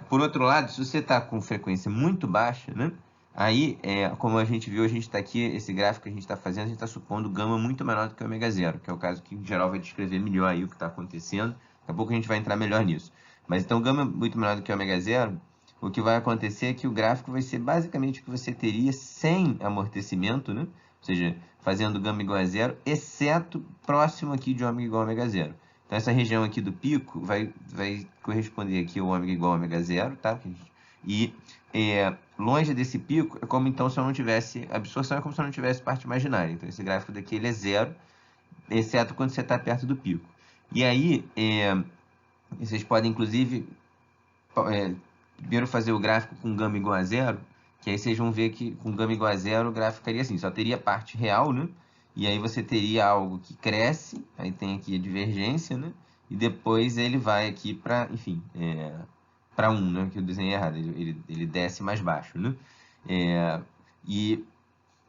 Speaker 1: Por outro lado, se você está com frequência muito baixa, né? Aí, como a gente viu, a gente está aqui, esse gráfico que a gente está fazendo, a gente está supondo gama muito menor do que ômega zero, que é o caso que, em geral, vai descrever melhor aí o que está acontecendo. Daqui a pouco a gente vai entrar melhor nisso. Mas, então, gama muito menor do que ômega zero, o que vai acontecer é que o gráfico vai ser basicamente o que você teria sem amortecimento, né? Ou seja, fazendo gama igual a zero, exceto próximo aqui de ômega igual a ômega zero. Então, essa região aqui do pico vai corresponder aqui ao ômega igual a ômega zero, tá? E longe desse pico, é como então se eu não tivesse absorção, é como se eu não tivesse parte imaginária. Então, esse gráfico daqui ele é zero, exceto quando você está perto do pico. E aí, vocês podem, inclusive, primeiro fazer o gráfico com gama igual a zero, que aí vocês vão ver que com gama igual a zero o gráfico ficaria assim, só teria parte real, né? E aí você teria algo que cresce, aí tem aqui a divergência, né? E depois ele vai aqui para, enfim, para 1, né? Que eu desenhei errado, ele desce mais baixo, né? E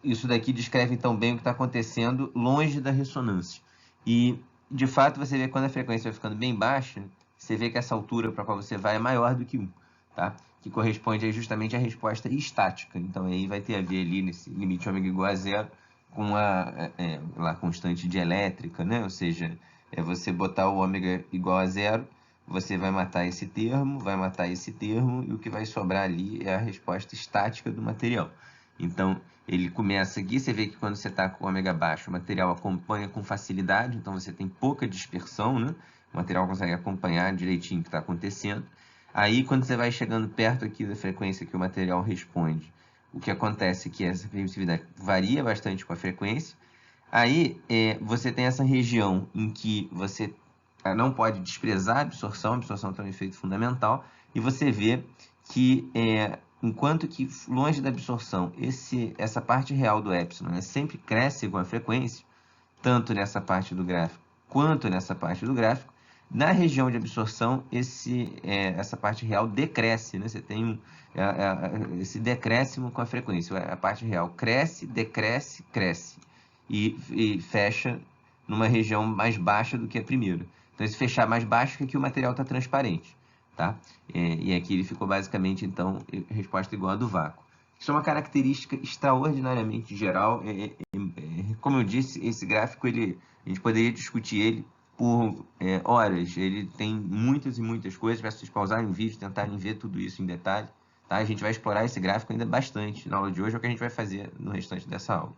Speaker 1: isso daqui descreve então bem o que está acontecendo longe da ressonância. E, de fato, você vê quando a frequência vai ficando bem baixa, você vê que essa altura para a qual você vai é maior do que 1, tá? Que corresponde aí justamente à resposta estática. Então, aí vai ter a ver ali nesse limite ômega igual a zero com a constante dielétrica, né? Ou seja, você botar o ômega igual a zero, você vai matar esse termo, vai matar esse termo, e o que vai sobrar ali é a resposta estática do material. Então, ele começa aqui, você vê que quando você está com o ômega baixo, o material acompanha com facilidade, então você tem pouca dispersão, né? O material consegue acompanhar direitinho o que está acontecendo. Aí, quando você vai chegando perto aqui da frequência que o material responde, o que acontece é que essa permissividade varia bastante com a frequência. Aí, você tem essa região em que você não pode desprezar a absorção tem um efeito fundamental, e você vê que, enquanto que longe da absorção, essa parte real do epsilon sempre cresce com a frequência, tanto nessa parte do gráfico quanto nessa parte do gráfico, Na região de absorção, essa parte real decresce, né? Você tem esse decréscimo com a frequência. A parte real cresce, decresce, cresce. E fecha numa região mais baixa do que a primeira. Então, esse fechar mais baixo é que o material está transparente. Tá? E aqui ele ficou basicamente, então, resposta igual a do vácuo. Isso é uma característica extraordinariamente geral. Como eu disse, esse gráfico, a gente poderia discutir ele por horas. Ele tem muitas e muitas coisas para vocês pausarem o vídeo, tentarem ver tudo isso em detalhe. Tá? A gente vai explorar esse gráfico ainda bastante na aula de hoje, é o que a gente vai fazer no restante dessa aula.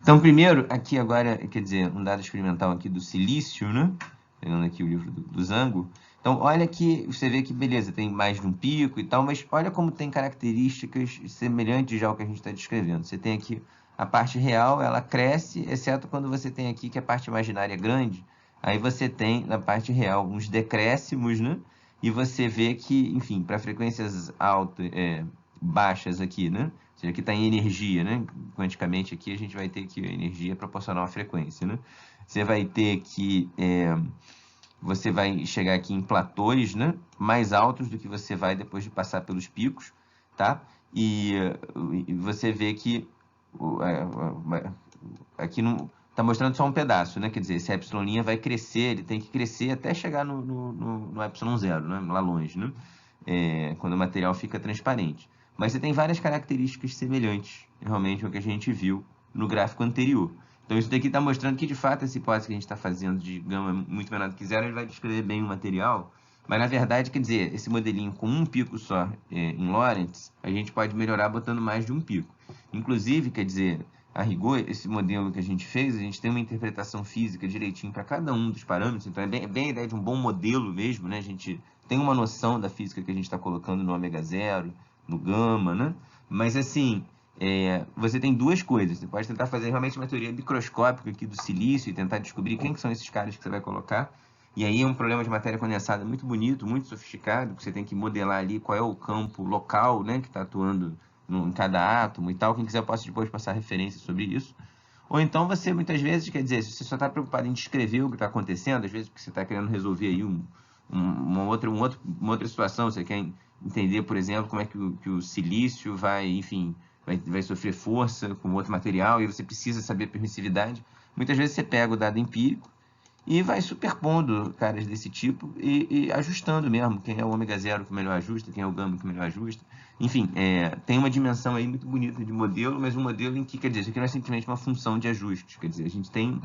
Speaker 1: Então, primeiro, aqui agora, quer dizer, um dado experimental aqui do silício, né? Pegando aqui o livro do Zango. Então, olha que você vê que, beleza, tem mais de um pico e tal, mas olha como tem características semelhantes já ao que a gente está descrevendo. Você tem aqui a parte real, ela cresce, exceto quando você tem aqui que a parte imaginária é grande. Aí você tem, na parte real, uns decréscimos, né? E você vê que, enfim, para frequências altas, baixas aqui, né? Ou seja, aqui está em energia, né? Quanticamente aqui a gente vai ter que a energia é proporcional à frequência, né? Você vai ter que... você vai chegar aqui em platôs, né? Mais altos do que você vai depois de passar pelos picos, tá? E você vê que aqui não está mostrando só um pedaço, né? Quer dizer, esse epsilon' vai crescer, ele tem que crescer até chegar no epsilon zero, né? Lá longe, né? Quando o material fica transparente. Mas você tem várias características semelhantes, realmente, ao que a gente viu no gráfico anterior. Então, isso daqui está mostrando que, de fato, essa hipótese que a gente está fazendo de gama muito menor do que zero, ele vai descrever bem o material. Mas, na verdade, quer dizer, esse modelinho com um pico só em Lorentz, a gente pode melhorar botando mais de um pico. Inclusive, quer dizer, a rigor, esse modelo que a gente fez, a gente tem uma interpretação física direitinho para cada um dos parâmetros. Então, é bem a ideia de um bom modelo mesmo, né? A gente tem uma noção da física que a gente está colocando no ômega zero, no gama, né? Mas, assim... você tem duas coisas. Você pode tentar fazer realmente uma teoria microscópica aqui do silício e tentar descobrir quem que são esses caras que você vai colocar. E aí é um problema de matéria condensada muito bonito, muito sofisticado, que você tem que modelar ali qual é o campo local, né, que está atuando em cada átomo e tal. Quem quiser eu posso depois passar referência sobre isso. Ou então você, muitas vezes, quer dizer, se você só está preocupado em descrever o que está acontecendo, às vezes porque você está querendo resolver aí uma outra situação, você quer entender, por exemplo, como é que o silício vai, enfim... Vai sofrer força com outro material e você precisa saber a permissividade. Muitas vezes você pega o dado empírico e vai superpondo caras desse tipo e ajustando mesmo. Quem é o ômega zero que melhor ajusta, quem é o gama que melhor ajusta. Enfim, tem uma dimensão aí muito bonita de modelo, mas um modelo em que, quer dizer, isso aqui não é simplesmente uma função de ajuste. Quer dizer, a gente tem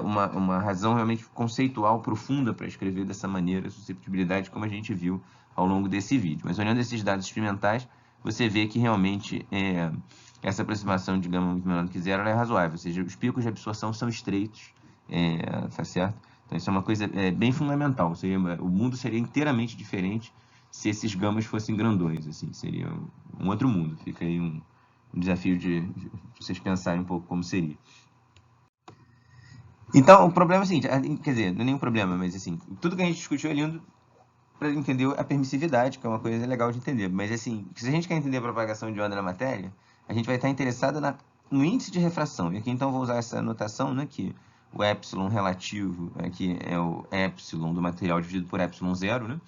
Speaker 1: uma razão realmente conceitual profunda para escrever dessa maneira a susceptibilidade, como a gente viu ao longo desse vídeo. Mas olhando esses dados experimentais, você vê que realmente essa aproximação de gama muito menor do que zero é razoável, ou seja, os picos de absorção são estreitos, tá certo? Então isso é uma coisa bem fundamental, ou seja, o mundo seria inteiramente diferente se esses gamas fossem grandões, assim, seria um outro mundo. Fica aí um desafio de vocês pensarem um pouco como seria. Então, o problema é o seguinte, quer dizer, não é nenhum problema, mas assim, tudo que a gente discutiu é lindo para entender a permissividade, que é uma coisa legal de entender. Mas, assim, se a gente quer entender a propagação de onda na matéria, a gente vai estar interessado no índice de refração. E aqui, então, vou usar essa notação, né, que o epsilon relativo aqui é o epsilon do material dividido por epsilon zero, né?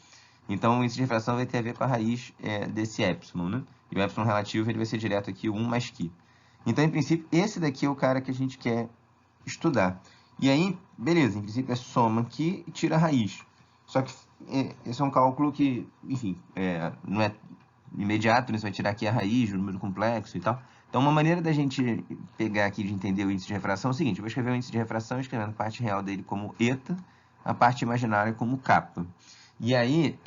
Speaker 1: Então, o índice de refração vai ter a ver com a raiz desse epsilon, né? E o epsilon relativo ele vai ser direto aqui, o 1 mais Q. Então, em princípio, esse daqui é o cara que a gente quer estudar. E aí, beleza, em princípio é soma aqui e tira a raiz. Só que esse é um cálculo que, enfim, não é imediato, né? Você vai tirar aqui a raiz, o número complexo e tal. Então, uma maneira da gente pegar aqui de entender o índice de refração é o seguinte: eu vou escrever o índice de refração escrevendo a parte real dele como eta, a parte imaginária como kappa. E aí,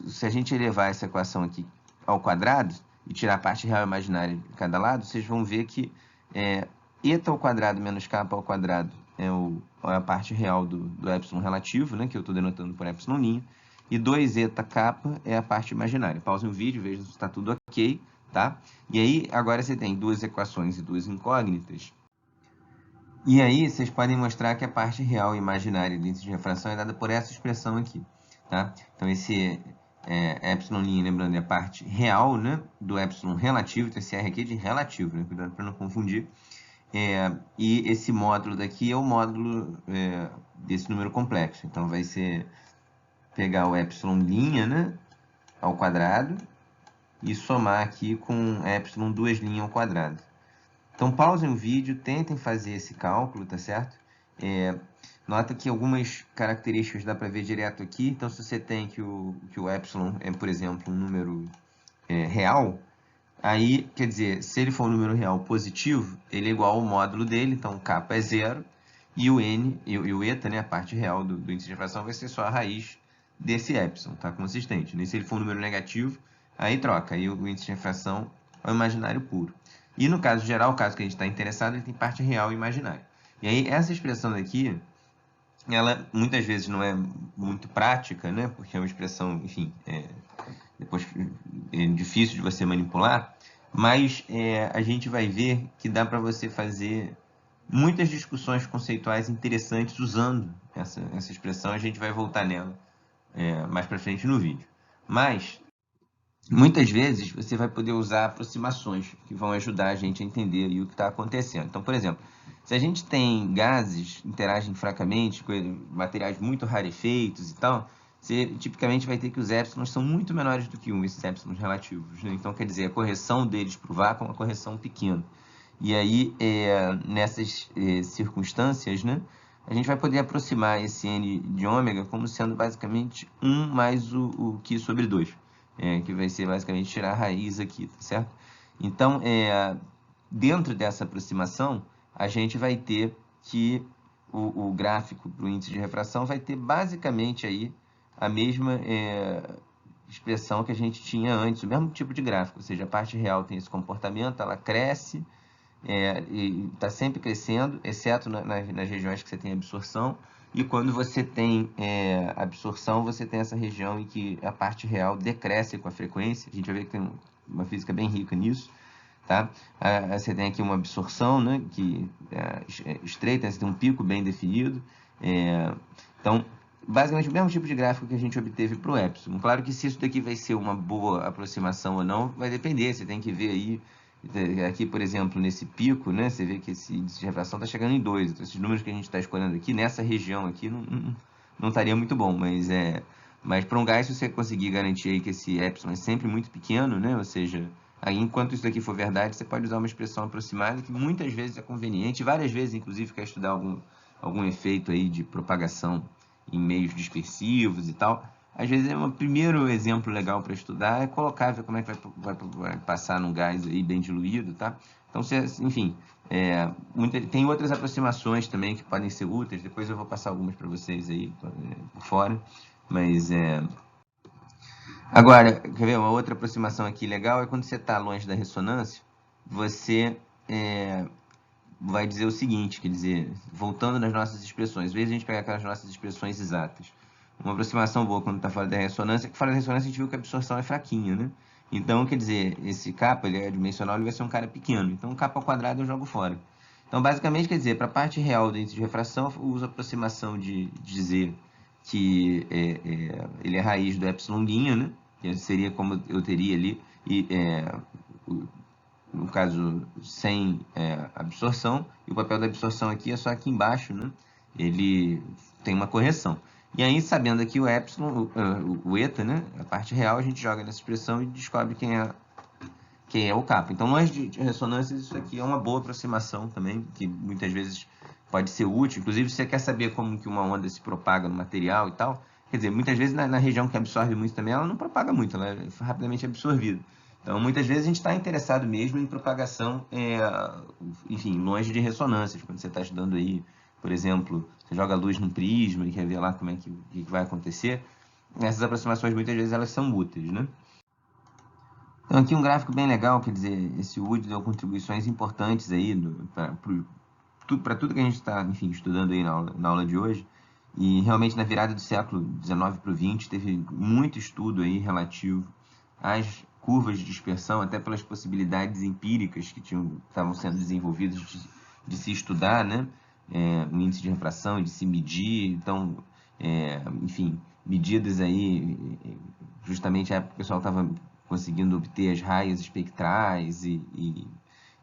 Speaker 1: se a gente elevar essa equação aqui ao quadrado e tirar a parte real e imaginária de cada lado, vocês vão ver que eta ao quadrado menos kappa ao quadrado é a parte real do epsilon relativo, né, que eu estou denotando por epsilon', e 2 eta kappa é a parte imaginária. Pausem o vídeo, vejam se está tudo ok, tá? E aí, agora você tem duas equações e duas incógnitas. E aí, vocês podem mostrar que a parte real e imaginária do índice de refração é dada por essa expressão aqui, tá? Então, esse epsilon', lembrando, é a parte real, né, do epsilon relativo, então esse R aqui é de relativo, né? Cuidado para não confundir. E esse módulo daqui é o módulo desse número complexo. Então, vai ser pegar o epsilon', né, ao quadrado e somar aqui com epsilon 2' ao quadrado. Então, pausem o vídeo, tentem fazer esse cálculo, tá certo? Nota que algumas características dá para ver direto aqui. Então, se você tem que o epsilon é, por exemplo, um número real, aí, quer dizer, se ele for um número real positivo, ele é igual ao módulo dele, então kappa é 0, e o n, e o eta, né, a parte real do índice de refração, vai ser só a raiz desse epsilon, tá? Consistente. E se ele for um número negativo, aí troca, aí o índice de refração é o imaginário puro. E no caso geral, o caso que a gente está interessado, ele tem parte real e imaginária. E aí, essa expressão daqui, ela muitas vezes não é muito prática, né? Porque é uma expressão, enfim, depois é difícil de você manipular, mas a gente vai ver que dá para você fazer muitas discussões conceituais interessantes usando essa expressão. A gente vai voltar nela mais para frente no vídeo. Mas muitas vezes você vai poder usar aproximações que vão ajudar a gente a entender aí o que está acontecendo. Então, por exemplo, se a gente tem gases que interagem fracamente com materiais muito rarefeitos e tal, você tipicamente vai ter que os épsilons são muito menores do que 1, esses épsilons relativos, né? Então, quer dizer, a correção deles para o vácuo é uma correção pequena. E aí, nessas circunstâncias, né, a gente vai poder aproximar esse n de ômega como sendo basicamente 1 mais o Q sobre 2. Que vai ser basicamente tirar a raiz aqui, tá certo? Então, dentro dessa aproximação, a gente vai ter que o gráfico para o índice de refração vai ter basicamente aí a mesma expressão que a gente tinha antes, o mesmo tipo de gráfico, ou seja, a parte real tem esse comportamento, ela cresce, e está sempre crescendo, exceto nas regiões que você tem absorção. E quando você tem absorção, você tem essa região em que a parte real decresce com a frequência. A gente vai ver que tem uma física bem rica nisso. Tá? Você tem aqui uma absorção, né, que é estreita, você tem um pico bem definido. Então, basicamente o mesmo tipo de gráfico que a gente obteve para o epsilon. Claro que se isso daqui vai ser uma boa aproximação ou não, vai depender. Você tem que ver aí. Aqui, por exemplo, nesse pico, né, você vê que esse índice de refração está chegando em 2. Então, esses números que a gente está escolhendo aqui, nessa região aqui, não estaria muito bom. Mas para um gás, se você conseguir garantir aí que esse epsilon é sempre muito pequeno, né, ou seja, aí, enquanto isso daqui for verdade, você pode usar uma expressão aproximada que muitas vezes é conveniente, várias vezes, inclusive, quer estudar algum efeito aí de propagação em meios dispersivos e tal. Às vezes, um primeiro exemplo legal para estudar é colocar, ver como é que vai passar num gás aí bem diluído, tá? Então, enfim, tem outras aproximações também que podem ser úteis. Depois eu vou passar algumas para vocês aí por fora. Mas, agora, quer ver uma outra aproximação aqui legal? É quando você está longe da ressonância, você vai dizer o seguinte, quer dizer, voltando nas nossas expressões, às vezes a gente pega aquelas nossas expressões exatas. Uma aproximação boa quando está fora da ressonância, é que fora da ressonância a gente viu que a absorção é fraquinha, né? Então, quer dizer, esse kappa, ele é dimensional, ele vai ser um cara pequeno. Então, o kappa ao quadrado eu jogo fora. Então, basicamente, quer dizer, para a parte real do índice de refração, eu uso a aproximação de dizer que ele é raiz do epsilon', né? Que seria como eu teria ali, e no caso, sem absorção, e o papel da absorção aqui é só aqui embaixo, né? Ele tem uma correção. E aí, sabendo aqui o epsilon, o eta, né? A parte real, a gente joga nessa expressão e descobre quem é o kappa. Então, longe de ressonâncias, isso aqui é uma boa aproximação também, que muitas vezes pode ser útil. Inclusive, se você quer saber como que uma onda se propaga no material e tal, quer dizer, muitas vezes na região que absorve muito também, ela não propaga muito, ela é rapidamente absorvida. Então, muitas vezes a gente está interessado mesmo em propagação, enfim, longe de ressonâncias. Quando você está estudando aí, por exemplo, você joga luz num prisma e quer ver lá como é que vai acontecer, essas aproximações muitas vezes elas são úteis, né? Então, aqui um gráfico bem legal, quer dizer, esse Wood deu contribuições importantes aí para tudo que a gente está, enfim, estudando aí na aula de hoje. E realmente na virada do século XIX para o XX teve muito estudo aí relativo às curvas de dispersão, até pelas possibilidades empíricas que estavam sendo desenvolvidas de se estudar, né? O índice de refração, de se medir. Então, enfim, medidas aí, justamente a época que o pessoal estava conseguindo obter as raias espectrais e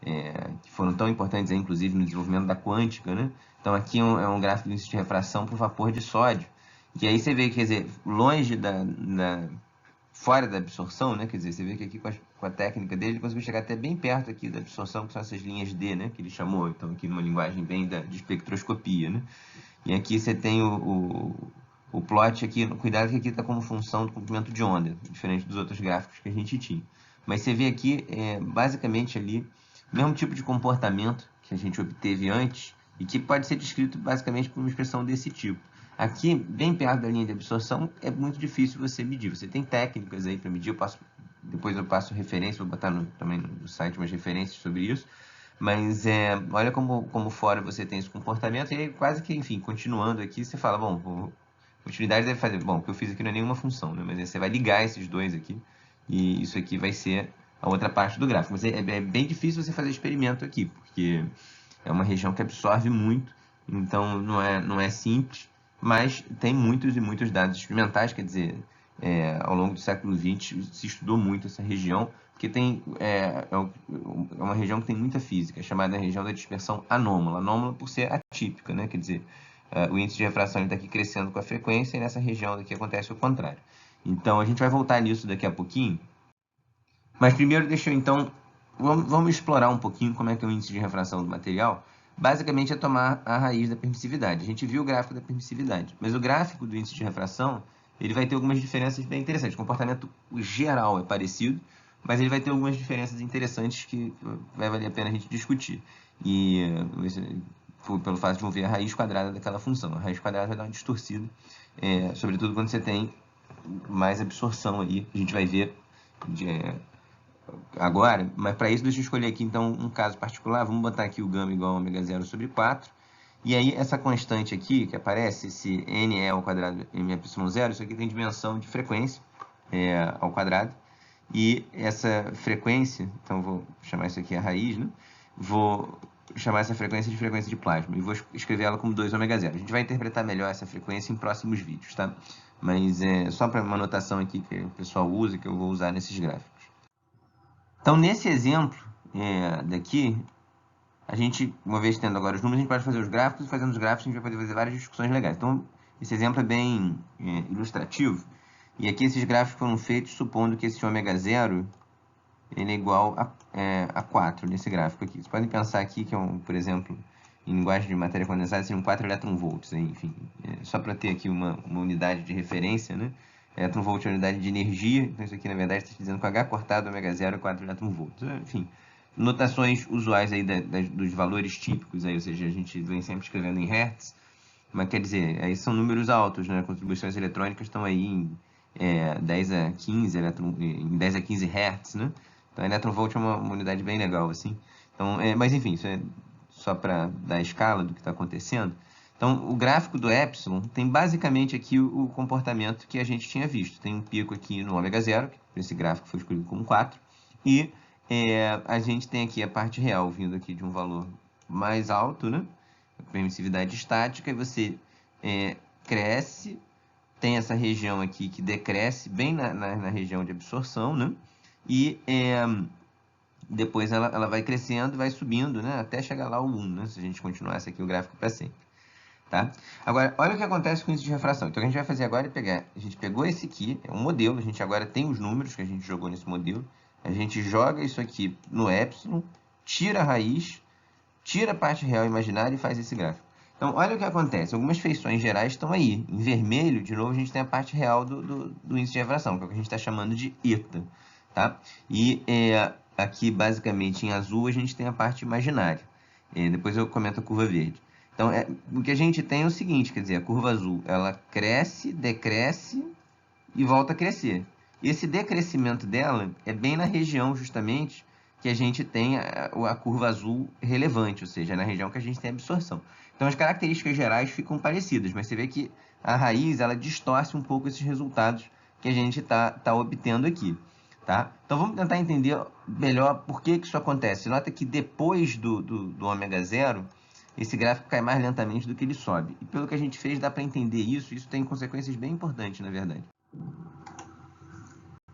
Speaker 1: que foram tão importantes, inclusive, no desenvolvimento da quântica, né? Então, aqui é um gráfico do índice de refração para o vapor de sódio. E aí você vê, quer dizer, longe fora da absorção, né? Quer dizer, você vê que aqui com a técnica dele, ele conseguiu chegar até bem perto aqui da absorção, que são essas linhas D, né? Que ele chamou, então, aqui numa linguagem bem de espectroscopia, né? E aqui você tem o plot aqui, cuidado que aqui está como função do comprimento de onda, diferente dos outros gráficos que a gente tinha. Mas você vê aqui, basicamente ali, o mesmo tipo de comportamento que a gente obteve antes e que pode ser descrito basicamente por uma expressão desse tipo. Aqui, bem perto da linha de absorção, é muito difícil você medir. Você tem técnicas aí para medir, depois eu passo referência, vou botar também no site umas referências sobre isso. Mas olha como fora você tem esse comportamento, e aí quase que, enfim, continuando aqui, você fala, bom, utilidade deve fazer, bom, o que eu fiz aqui não é nenhuma função, né? Mas aí você vai ligar esses dois aqui, e isso aqui vai ser a outra parte do gráfico. Mas é bem difícil você fazer experimento aqui, porque é uma região que absorve muito, então não é simples, mas tem muitos e muitos dados experimentais, quer dizer, ao longo do século XX se estudou muito essa região, porque é uma região que tem muita física, chamada região da dispersão anômala. Anômala por ser atípica, né? Quer dizer, o índice de refração está aqui crescendo com a frequência e nessa região daqui acontece o contrário. Então, a gente vai voltar nisso daqui a pouquinho. Mas primeiro, vamos explorar um pouquinho como é que é o índice de refração do material. Basicamente, é tomar a raiz da permissividade. A gente viu o gráfico da permissividade, mas o gráfico do índice de refração ele vai ter algumas diferenças bem interessantes. O comportamento geral é parecido, mas ele vai ter algumas diferenças interessantes que vai valer a pena a gente discutir. E pelo fato de ver a raiz quadrada daquela função. A raiz quadrada vai dar uma distorcida, sobretudo quando você tem mais absorção aí. A gente vai ver agora, mas para isso deixa eu escolher aqui então um caso particular. Vamos botar aqui o gama igual a ômega 0 sobre 4. E aí essa constante aqui que aparece, esse NE ao quadrado MY0, isso aqui tem dimensão de frequência ao quadrado. E essa frequência, então vou chamar isso aqui a raiz, né? Vou chamar essa frequência de plasma e vou escrever ela como 2 ômega 0. A gente vai interpretar melhor essa frequência em próximos vídeos, tá? Mas só para uma anotação aqui que o pessoal usa, que eu vou usar nesses gráficos. Então, nesse exemplo daqui, a gente, uma vez tendo agora os números, a gente pode fazer os gráficos, e fazendo os gráficos a gente vai poder fazer várias discussões legais. Então, esse exemplo é bem ilustrativo. E aqui esses gráficos foram feitos supondo que esse ômega 0 ele é igual a 4 nesse gráfico aqui. Vocês podem pensar aqui que, por exemplo, em linguagem de matéria condensada, seriam 4 elétron-volts. Enfim, só para ter aqui uma unidade de referência, né? Elétron-volt é a unidade de energia, então isso aqui na verdade está dizendo que H cortado ômega 0 é 4 elétron-volts. Enfim, notações usuais aí dos valores típicos, aí, ou seja, a gente vem sempre escrevendo em Hertz, mas quer dizer, aí são números altos, né? Contribuições eletrônicas estão aí em 10 a 15 em 10 a 15 Hz, né? Então, eletron-volt é uma unidade bem legal, assim. Então, mas enfim, isso é só para dar a escala do que está acontecendo. Então, o gráfico do epsilon tem basicamente aqui o comportamento que a gente tinha visto. Tem um pico aqui no ômega 0, que esse gráfico foi escolhido como 4, e a gente tem aqui a parte real vindo aqui de um valor mais alto, né? Permissividade estática, e você cresce, tem essa região aqui que decresce bem na região de absorção, né? E depois ela vai crescendo, vai subindo, né? Até chegar lá ao 1, né? Se a gente continuasse aqui o gráfico para sempre. Tá? Agora, olha o que acontece com índice de refração. Então, o que a gente vai fazer agora é a gente pegou esse aqui, é um modelo, a gente agora tem os números que a gente jogou nesse modelo, a gente joga isso aqui no epsilon, tira a raiz, tira a parte real imaginária e faz esse gráfico. Então, olha o que acontece. Algumas feições gerais estão aí. Em vermelho, de novo, a gente tem a parte real do índice de refração, que é o que a gente está chamando de eta. Tá? E aqui, basicamente, em azul, a gente tem a parte imaginária. Depois eu comento a curva verde. Então, o que a gente tem é o seguinte, quer dizer, a curva azul, ela cresce, decresce e volta a crescer. E esse decrescimento dela é bem na região, justamente, que a gente tem a curva azul relevante, ou seja, na região que a gente tem absorção. Então, as características gerais ficam parecidas, mas você vê que a raiz, ela distorce um pouco esses resultados que a gente está obtendo aqui. Tá? Então, vamos tentar entender melhor por que isso acontece. Nota que depois do ômega 0, esse gráfico cai mais lentamente do que ele sobe. E pelo que a gente fez, dá para entender isso. Isso tem consequências bem importantes, na verdade.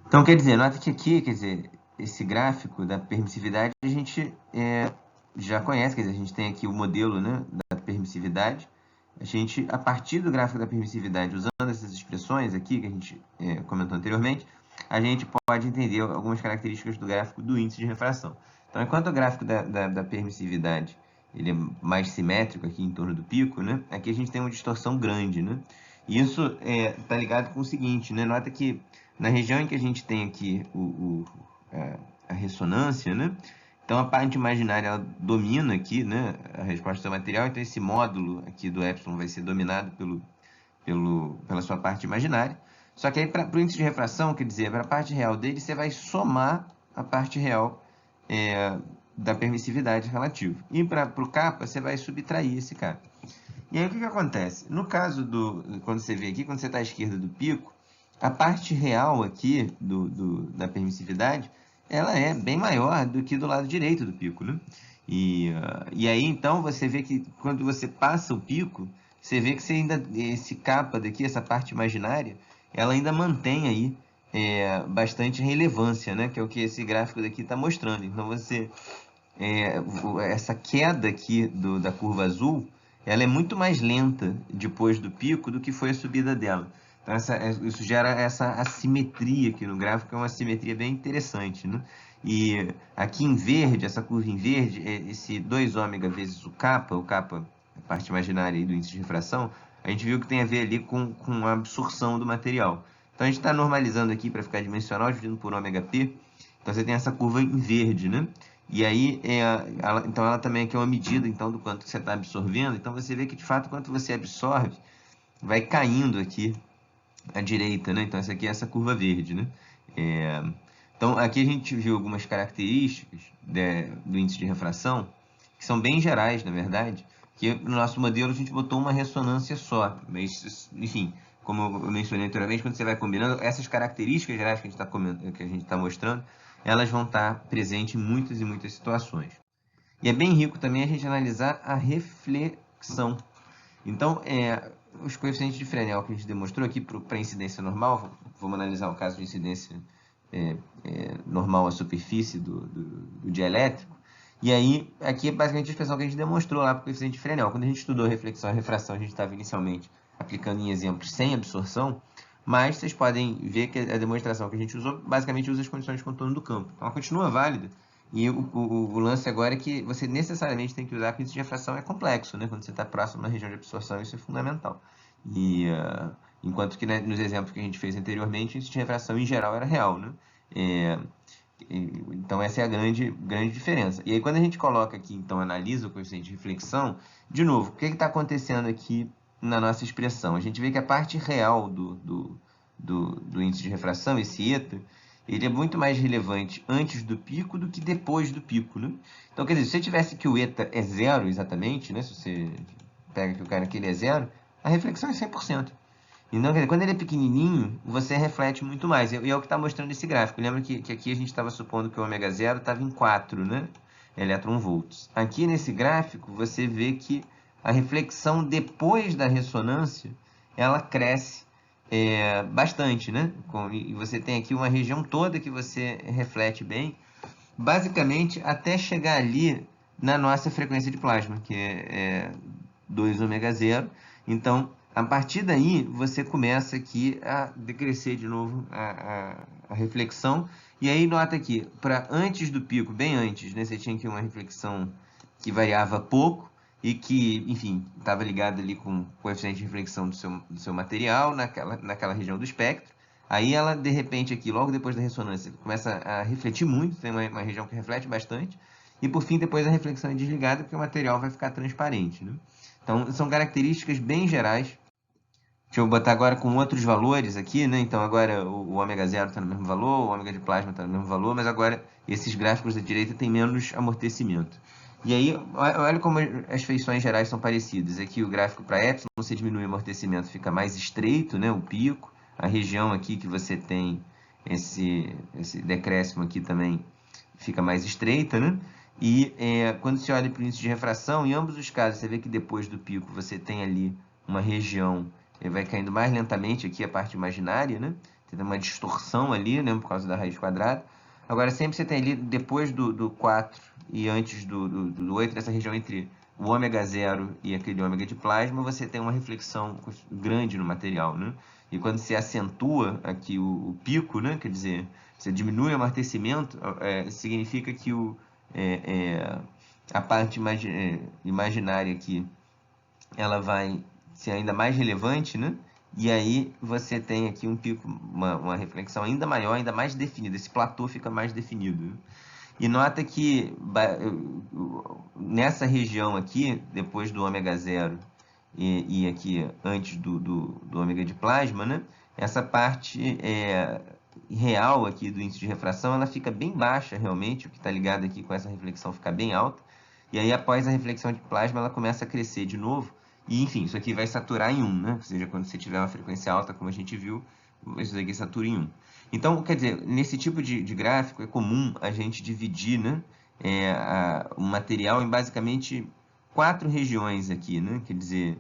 Speaker 1: Então, quer dizer, nota que aqui, esse gráfico da permissividade a gente já conhece, quer dizer, a gente tem aqui o modelo, né, da permissividade. A gente, a partir do gráfico da permissividade, usando essas expressões aqui que a gente comentou anteriormente, a gente pode entender algumas características do gráfico do índice de refração. Então, enquanto o gráfico da permissividade ele é mais simétrico aqui em torno do pico, né, aqui a gente tem uma distorção grande, né? E isso está ligado com o seguinte, né? Nota que na região em que a gente tem aqui a ressonância, né? Então, a parte imaginária ela domina aqui, né, a resposta do material, então esse módulo aqui do epsilon vai ser dominado pela sua parte imaginária. Só que aí, para o índice de refração, quer dizer, para a parte real dele, você vai somar a parte real da permissividade relativa. E para o kappa, você vai subtrair esse kappa. E aí, o que acontece? No caso quando você vê aqui, quando você está à esquerda do pico, a parte real aqui da permissividade, ela é bem maior do que do lado direito do pico, né? E aí, então, você vê que quando você passa o pico, você vê que você ainda, esse kappa daqui, essa parte imaginária, ela ainda mantém aí bastante relevância, né? Que é o que esse gráfico daqui está mostrando. Então, essa queda aqui da curva azul, ela é muito mais lenta depois do pico do que foi a subida dela. Então, isso gera essa assimetria aqui no gráfico, que é uma assimetria bem interessante, né? E aqui em verde, essa curva em verde, esse 2ômega vezes o kappa, a parte imaginária aí do índice de refração, a gente viu que tem a ver ali com a absorção do material. Então, a gente está normalizando aqui para ficar dimensional, dividindo por ômega p. Então, você tem essa curva em verde, né? E aí, então ela também aqui é uma medida então, do quanto você está absorvendo. Então, você vê que, de fato, quanto você absorve, vai caindo aqui à direita, né? Então, essa aqui é essa curva verde, né? Então, aqui a gente viu algumas características do índice de refração, que são bem gerais, na verdade, que no nosso modelo a gente botou uma ressonância só. Mas, enfim, como eu mencionei anteriormente, quando você vai combinando, essas características gerais que a gente está mostrando, elas vão estar presentes em muitas e muitas situações. E é bem rico também a gente analisar a reflexão. Então, os coeficientes de Fresnel que a gente demonstrou aqui para incidência normal, vamos analisar o caso de incidência normal à superfície do dielétrico. E aí, aqui é basicamente a expressão que a gente demonstrou lá para o coeficiente de Fresnel. Quando a gente estudou reflexão e refração, a gente estava inicialmente aplicando em exemplos sem absorção, mas vocês podem ver que a demonstração que a gente usou basicamente usa as condições de contorno do campo. Então, ela continua válida. E o lance agora é que você necessariamente tem que usar que o índice de refração é complexo, né? Quando você está próximo na região de absorção, isso é fundamental. Enquanto que nos exemplos que a gente fez anteriormente, o índice de refração em geral era real, né? Então, essa é a grande diferença. E aí, quando a gente coloca aqui, então, analisa o coeficiente de reflexão, de novo, o que está acontecendo aqui na nossa expressão? A gente vê que a parte real do índice de refração, esse eta, ele é muito mais relevante antes do pico do que depois do pico, né? Então, quer dizer, se você tivesse que o eta é zero exatamente, né? Se você pega que o cara aqui ele é zero, a reflexão é 100%. Então, quer dizer, quando ele é pequenininho, você reflete muito mais. E é o que está mostrando esse gráfico. Lembra que aqui a gente estava supondo que o ômega zero estava em 4, né? Elétron-volts. Aqui nesse gráfico, você vê que a reflexão depois da ressonância, ela cresce bastante, né? E você tem aqui uma região toda que você reflete bem, basicamente até chegar ali na nossa frequência de plasma, que é 2 ômega zero. Então, a partir daí, você começa aqui a decrescer de novo a reflexão. E aí, nota aqui, para antes do pico, bem antes, né, você tinha aqui uma reflexão que variava pouco e que, enfim, estava ligada ali com o coeficiente de reflexão do seu material naquela região do espectro. Aí ela, de repente, aqui, logo depois da ressonância, começa a refletir muito, tem uma região que reflete bastante. E, por fim, depois a reflexão é desligada, porque o material vai ficar transparente, né? Então, são características bem gerais. Deixa eu botar agora com outros valores aqui, né? Então, agora o ômega zero está no mesmo valor, o ômega de plasma está no mesmo valor, mas agora esses gráficos da direita têm menos amortecimento. E aí, olha como as feições gerais são parecidas. Aqui o gráfico para epsilon, você diminui o amortecimento, fica mais estreito, né? O pico. A região aqui que você tem esse decréscimo aqui também fica mais estreita, né? E quando você olha para o índice de refração, em ambos os casos, você vê que depois do pico você tem ali uma região, vai caindo mais lentamente aqui a parte imaginária, né? Tem uma distorção ali, né? Por causa da raiz quadrada. Agora, sempre você tem ali, depois do 4 e antes do 8, nessa região entre o ômega 0 e aquele ômega de plasma, você tem uma reflexão grande no material, né? E quando você acentua aqui o pico, né? Quer dizer, você diminui o amortecimento, significa que a parte imaginária aqui, ela vai ser ainda mais relevante, né? E aí você tem aqui um pico, uma reflexão ainda maior, ainda mais definida. Esse platô fica mais definido, né? E nota que nessa região aqui, depois do ômega 0 e aqui antes do ômega de plasma, né? Essa parte real aqui do índice de refração, ela fica bem baixa realmente, o que está ligado aqui com essa reflexão fica bem alta. E aí após a reflexão de plasma, ela começa a crescer de novo. E enfim, isso aqui vai saturar em 1, né? Ou seja, quando você tiver uma frequência alta, como a gente viu, isso aqui satura em 1. Então, quer dizer, nesse tipo de gráfico é comum a gente dividir, né, o material em basicamente 4 regiões aqui, né? Quer dizer,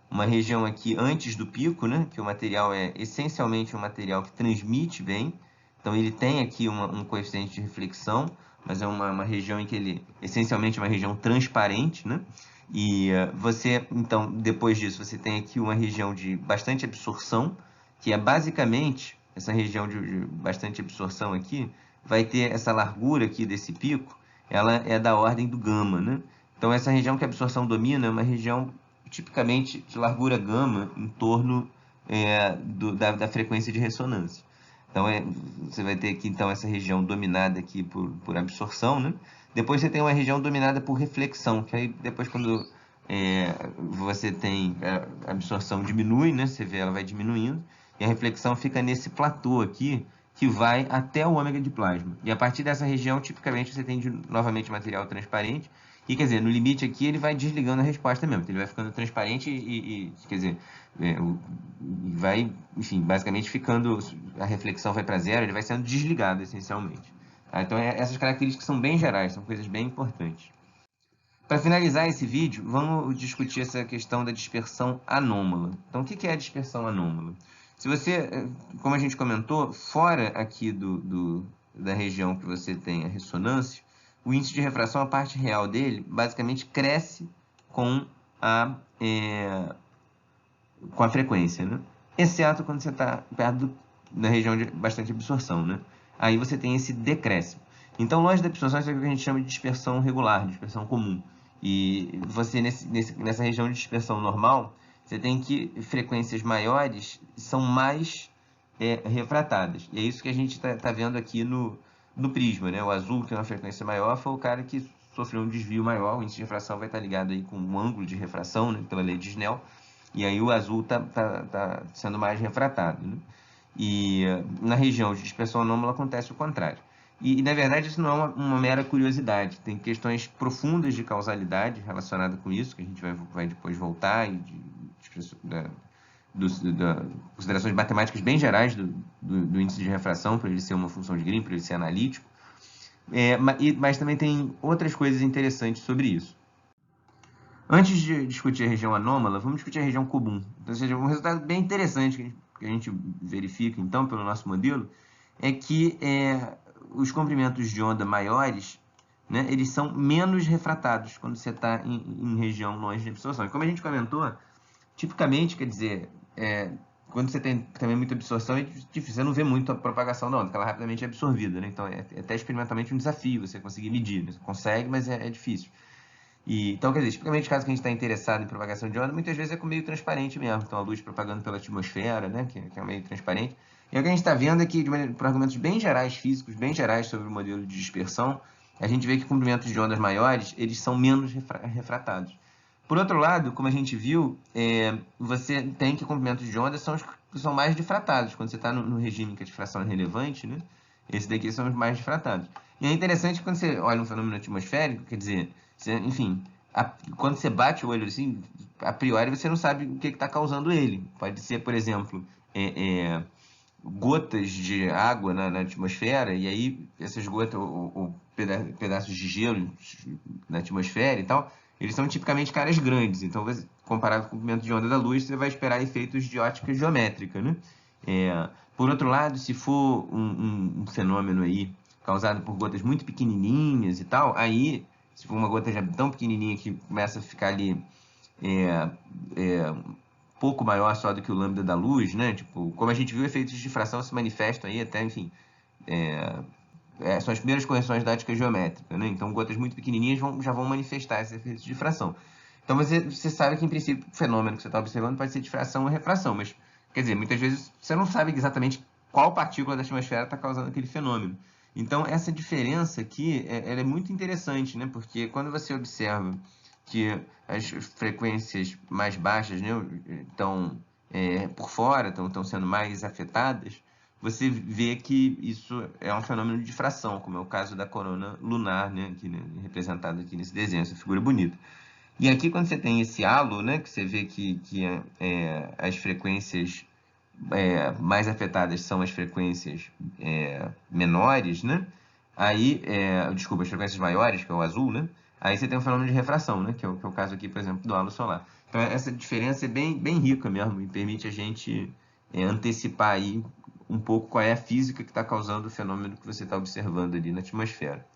Speaker 1: uma região aqui antes do pico, né, que o material é essencialmente um material que transmite bem, então ele tem aqui um coeficiente de reflexão, mas é uma região em que ele essencialmente é uma região transparente, né? E você, então, depois disso, você tem aqui uma região de bastante absorção, que é basicamente essa região de bastante absorção aqui, vai ter essa largura aqui desse pico, ela é da ordem do gama, né? Então, essa região que a absorção domina é uma região tipicamente de largura gama em torno da frequência de ressonância. Então, você vai ter aqui, então, essa região dominada aqui por absorção, né? Depois você tem uma região dominada por reflexão, que aí depois quando você tem a absorção diminui, né? Você vê ela vai diminuindo, e a reflexão fica nesse platô aqui, que vai até o ômega de plasma. E a partir dessa região, tipicamente, você tem novamente material transparente, e quer dizer, no limite aqui ele vai desligando a resposta mesmo, ele vai ficando transparente quer dizer, vai, enfim, basicamente ficando, a reflexão vai para zero, ele vai sendo desligado essencialmente. Tá? Então essas características são bem gerais, são coisas bem importantes. Para finalizar esse vídeo, vamos discutir essa questão da dispersão anômala. Então o que é a dispersão anômala? Se você, como a gente comentou, fora aqui da região que você tem a ressonância, o índice de refração, a parte real dele, basicamente cresce com a frequência, né? Exceto quando você está perto da região de bastante absorção, né? Aí você tem esse decréscimo. Então, longe da absorção, isso é o que a gente chama de dispersão regular, dispersão comum. E você, nessa região de dispersão normal, você tem que frequências maiores são mais refratadas. E é isso que a gente está vendo aqui no prisma, né? O azul, que tem uma frequência maior, foi o cara que sofreu um desvio maior. O índice de refração vai estar ligado aí com um ângulo de refração, né? Pela lei de Snell. E aí o azul está sendo mais refratado, né? E na região de dispersão anômala acontece o contrário. E na verdade, isso não é uma mera curiosidade. Tem questões profundas de causalidade relacionadas com isso, que a gente vai depois voltar, e considerações matemáticas bem gerais do índice de refração, para ele ser uma função de Green, para ele ser analítico. Mas também tem outras coisas interessantes sobre isso. Antes de discutir a região anômala, vamos discutir a região comum. Então, ou seja, um resultado bem interessante que a gente verifica, então, pelo nosso modelo, é que os comprimentos de onda maiores, né, eles são menos refratados quando você está em região longe de absorção. E como a gente comentou, tipicamente, quer dizer, quando você tem também muita absorção, é difícil, você não vê muito a propagação da onda, porque ela rapidamente é absorvida, né? Então, é até experimentalmente um desafio você conseguir medir. Né? Você consegue, mas é difícil. Então, quer dizer, tipicamente, caso que a gente está interessado em propagação de onda, muitas vezes é com meio transparente mesmo. Então, a luz propagando pela atmosfera, né, que é um meio transparente. E o que a gente está vendo é que, por argumentos bem gerais, físicos, bem gerais sobre o modelo de dispersão, a gente vê que comprimentos de ondas maiores, eles são menos refratados. Por outro lado, como a gente viu, você tem que comprimentos de ondas são mais difratados. Quando você está no regime que a difração é relevante, né, esses daqui são os mais difratados. E é interessante que quando você olha um fenômeno atmosférico, quer dizer, enfim, quando você bate o olho assim, a priori você não sabe o que está causando ele. Pode ser, por exemplo, gotas de água na atmosfera, e aí essas gotas, ou pedaços de gelo na atmosfera e tal, eles são tipicamente caras grandes. Então, comparado com o comprimento de onda da luz, você vai esperar efeitos de ótica geométrica, né? Por outro lado, se for um fenômeno aí causado por gotas muito pequenininhas e tal, aí, se for uma gota já tão pequenininha que começa a ficar ali pouco maior só do que o lambda da luz, né? Tipo, como a gente viu, efeitos de difração se manifestam aí até, enfim, são as primeiras correções da ótica geométrica, né? Então, gotas muito pequenininhas já vão manifestar esses efeitos de difração. Então, você sabe que, em princípio, o fenômeno que você está observando pode ser difração ou refração, mas, quer dizer, muitas vezes você não sabe exatamente qual partícula da atmosfera está causando aquele fenômeno. Então, essa diferença aqui ela é muito interessante, né? Porque quando você observa que as frequências mais baixas, né, estão por fora, estão sendo mais afetadas, você vê que isso é um fenômeno de difração, como é o caso da corona lunar, né, aqui, né, representado aqui nesse desenho, essa figura bonita. E aqui, quando você tem esse halo, né, que você vê que as frequências mais afetadas são as frequências menores, né? Aí, desculpa, as frequências maiores, que é o azul, né? Aí você tem um fenômeno de refração, né? Que é o caso aqui, por exemplo, do halo solar. Então, essa diferença é bem rica mesmo e permite a gente antecipar aí um pouco qual é a física que está causando o fenômeno que você está observando ali na atmosfera.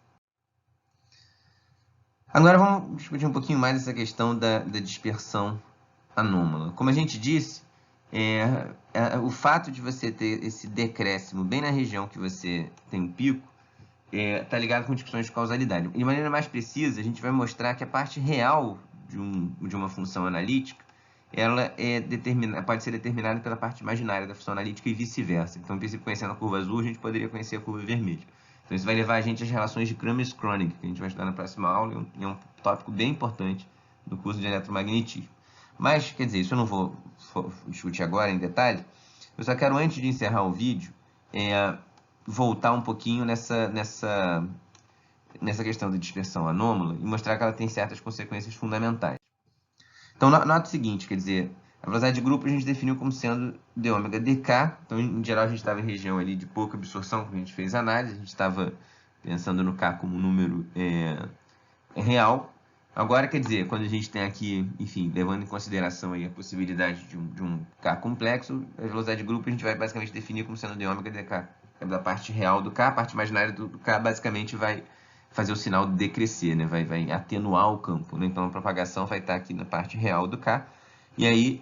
Speaker 1: Agora vamos discutir um pouquinho mais essa questão da dispersão anômala. Como a gente disse, o fato de você ter esse decréscimo bem na região que você tem um pico está ligado com discussões de causalidade. De maneira mais precisa, a gente vai mostrar que a parte real de uma função analítica ela pode ser determinada pela parte imaginária da função analítica e vice-versa. Então, conhecendo a curva azul, a gente poderia conhecer a curva vermelha. Então, isso vai levar a gente às relações de Kramers-Kronig, que a gente vai estudar na próxima aula, e é um tópico bem importante do curso de eletromagnetismo. Mas, quer dizer, isso eu não vou discutir agora em detalhe. Eu só quero, antes de encerrar o vídeo, voltar um pouquinho nessa questão da dispersão anômala e mostrar que ela tem certas consequências fundamentais. Então, nota o seguinte, quer dizer, a velocidade de grupo a gente definiu como sendo d ômega dk. Então, em geral, a gente estava em região ali de pouca absorção, quando a gente fez a análise, a gente estava pensando no k como número real. Agora, quer dizer, quando a gente tem aqui, enfim, levando em consideração aí a possibilidade de um k complexo, a velocidade de grupo a gente vai basicamente definir como sendo d ômega dk da parte real do k, a parte imaginária do k basicamente vai fazer o sinal decrescer, né? Vai atenuar o campo, né? Então a propagação vai estar aqui na parte real do k, e aí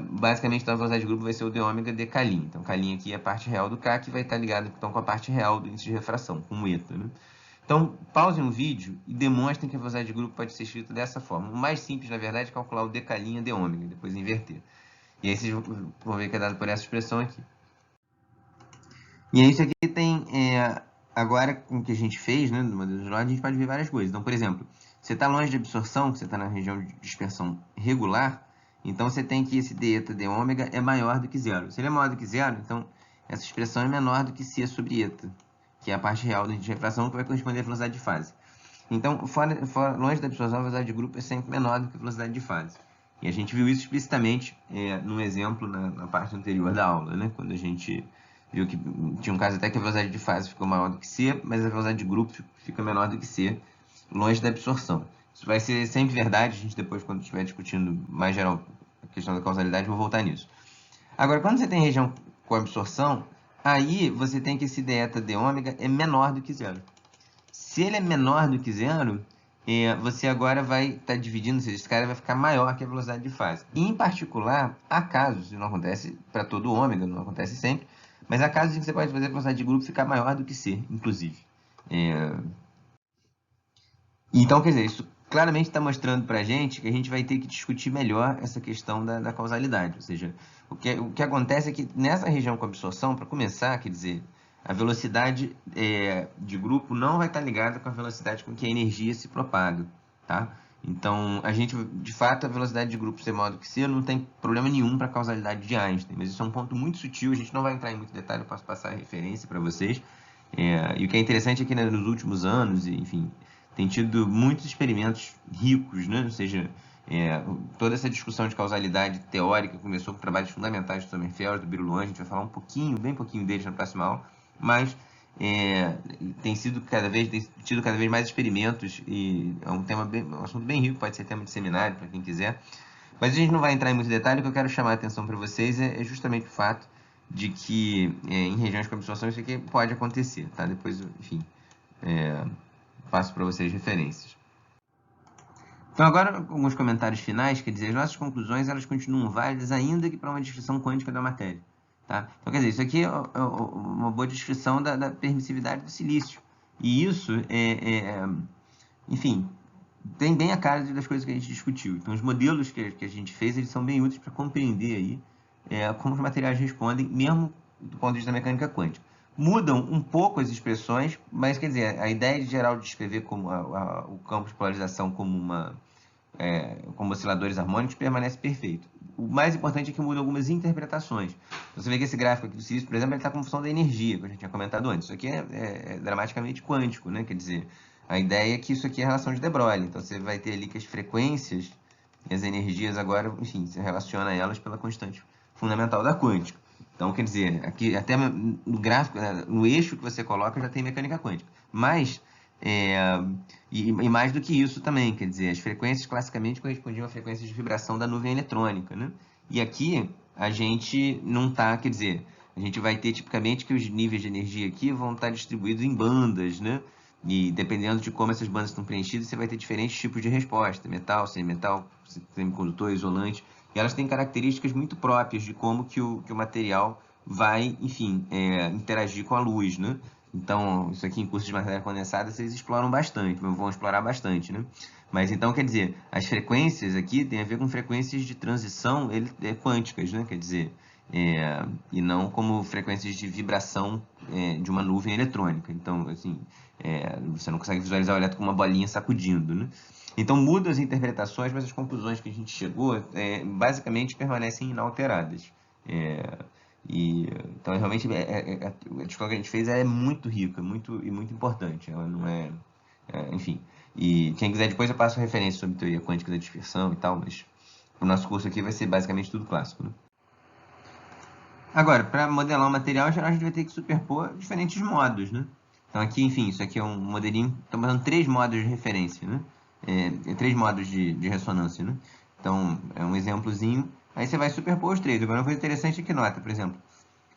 Speaker 1: basicamente então, a velocidade de grupo vai ser o d ômega dk'. Então k' aqui é a parte real do k, que vai estar ligado então com a parte real do índice de refração, com o eta, né? Então, pausem o vídeo e demonstrem que a velocidade de grupo pode ser escrita dessa forma. O mais simples, na verdade, é calcular o dk' d ômega, depois inverter. E aí vocês vão ver que é dado por essa expressão aqui. E aí isso aqui tem, agora com o que a gente fez, né, no modelo de Lorentz, a gente pode ver várias coisas. Então, por exemplo, você está longe de absorção, que você está na região de dispersão regular, então você tem que esse deta d ômega é maior do que zero. Se ele é maior do que zero, então essa expressão é menor do que c sobre eta, que é a parte real da refração, que vai corresponder à velocidade de fase. Então, longe da absorção, a velocidade de grupo é sempre menor do que a velocidade de fase. E a gente viu isso explicitamente num exemplo na parte anterior da aula, né? Quando a gente viu que tinha um caso até que a velocidade de fase ficou maior do que c, mas a velocidade de grupo fica menor do que c, longe da absorção. Isso vai ser sempre verdade, a gente depois, quando estiver discutindo mais geral a questão da causalidade, vou voltar nisso. Agora, quando você tem região com absorção, aí você tem que esse deta d ômega é menor do que zero. Se ele é menor do que zero, você agora vai estar dividindo, ou seja, esse cara vai ficar maior que a velocidade de fase. E, em particular, há casos, isso não acontece para todo ômega, não acontece sempre, mas há casos em que você pode fazer a velocidade de grupo ficar maior do que c, inclusive. Então, quer dizer, isso claramente está mostrando para a gente que a gente vai ter que discutir melhor essa questão da causalidade. Ou seja, o que acontece é que nessa região com absorção, para começar, quer dizer, a velocidade de grupo não vai estar ligada com a velocidade com que a energia se propaga, tá? Então, a gente, de fato, a velocidade de grupo ser maior do que c não tem problema nenhum para a causalidade de Einstein, mas isso é um ponto muito sutil, a gente não vai entrar em muito detalhe, eu posso passar a referência para vocês. E o que é interessante é que nos últimos anos, enfim, tem tido muitos experimentos ricos, né? Ou seja, toda essa discussão de causalidade teórica começou com trabalhos fundamentais do Sommerfeld, do Brillouin, a gente vai falar um pouquinho, bem pouquinho deles na próxima aula, mas tem tido cada vez mais experimentos e é um assunto bem rico, pode ser tema de seminário para quem quiser. Mas a gente não vai entrar em muito detalhe, o que eu quero chamar a atenção para vocês é justamente o fato de que em regiões com absorção isso aqui pode acontecer, tá? Depois, enfim, passo para vocês referências. Então, agora, alguns comentários finais, quer dizer, as nossas conclusões elas continuam válidas ainda que para uma descrição quântica da matéria. Tá? Então, quer dizer, isso aqui é uma boa descrição da permissividade do silício. E isso, enfim, tem bem a cara das coisas que a gente discutiu. Então, os modelos que a gente fez, eles são bem úteis para compreender aí como os materiais respondem, mesmo do ponto de vista da mecânica quântica. Mudam um pouco as expressões, mas, quer dizer, a ideia geral de descrever como o campo de polarização como como osciladores harmônicos permanece perfeito. O mais importante é que mudam algumas interpretações. Você vê que esse gráfico aqui do silício, por exemplo, ele está com função da energia, que a gente tinha comentado antes. Isso aqui é dramaticamente quântico, né? Quer dizer, a ideia é que isso aqui é a relação de de Broglie. Então, você vai ter ali que as frequências e as energias agora, enfim, se relaciona elas pela constante fundamental da quântica. Então, quer dizer, aqui até no gráfico, no eixo que você coloca, já tem mecânica quântica. Mas, e mais do que isso também, quer dizer, as frequências classicamente correspondiam a frequências de vibração da nuvem eletrônica, né? E aqui a gente não está, quer dizer, a gente vai ter tipicamente que os níveis de energia aqui vão estar distribuídos em bandas, né? E dependendo de como essas bandas estão preenchidas, você vai ter diferentes tipos de resposta, metal, semimetal, semicondutor, isolante, e elas têm características muito próprias de como que o material vai, enfim, interagir com a luz, né? Então, isso aqui em curso de matéria condensada, vocês exploram bastante, vão explorar bastante, né? Mas então, quer dizer, as frequências aqui tem a ver com frequências de transição quânticas, né? Quer dizer, e não como frequências de vibração de uma nuvem eletrônica. Então, assim, você não consegue visualizar o elétron com uma bolinha sacudindo, né? Então, mudam as interpretações, mas as conclusões que a gente chegou, basicamente, permanecem inalteradas. Então, realmente, a discussão que a gente fez é muito rica e muito importante. Ela não enfim. E quem quiser, depois eu passo referência sobre teoria quântica da dispersão e tal, mas o nosso curso aqui vai ser basicamente tudo clássico, né? Agora, para modelar um material, em geral, a gente vai ter que superpor diferentes modos, né? Então, aqui, enfim, isso aqui é um modelinho, estamos usando 3 modos de referência, né? 3 modos de ressonância, né? Então, é um exemplozinho. Aí você vai superpor os 3. Agora, uma coisa interessante é que nota, por exemplo,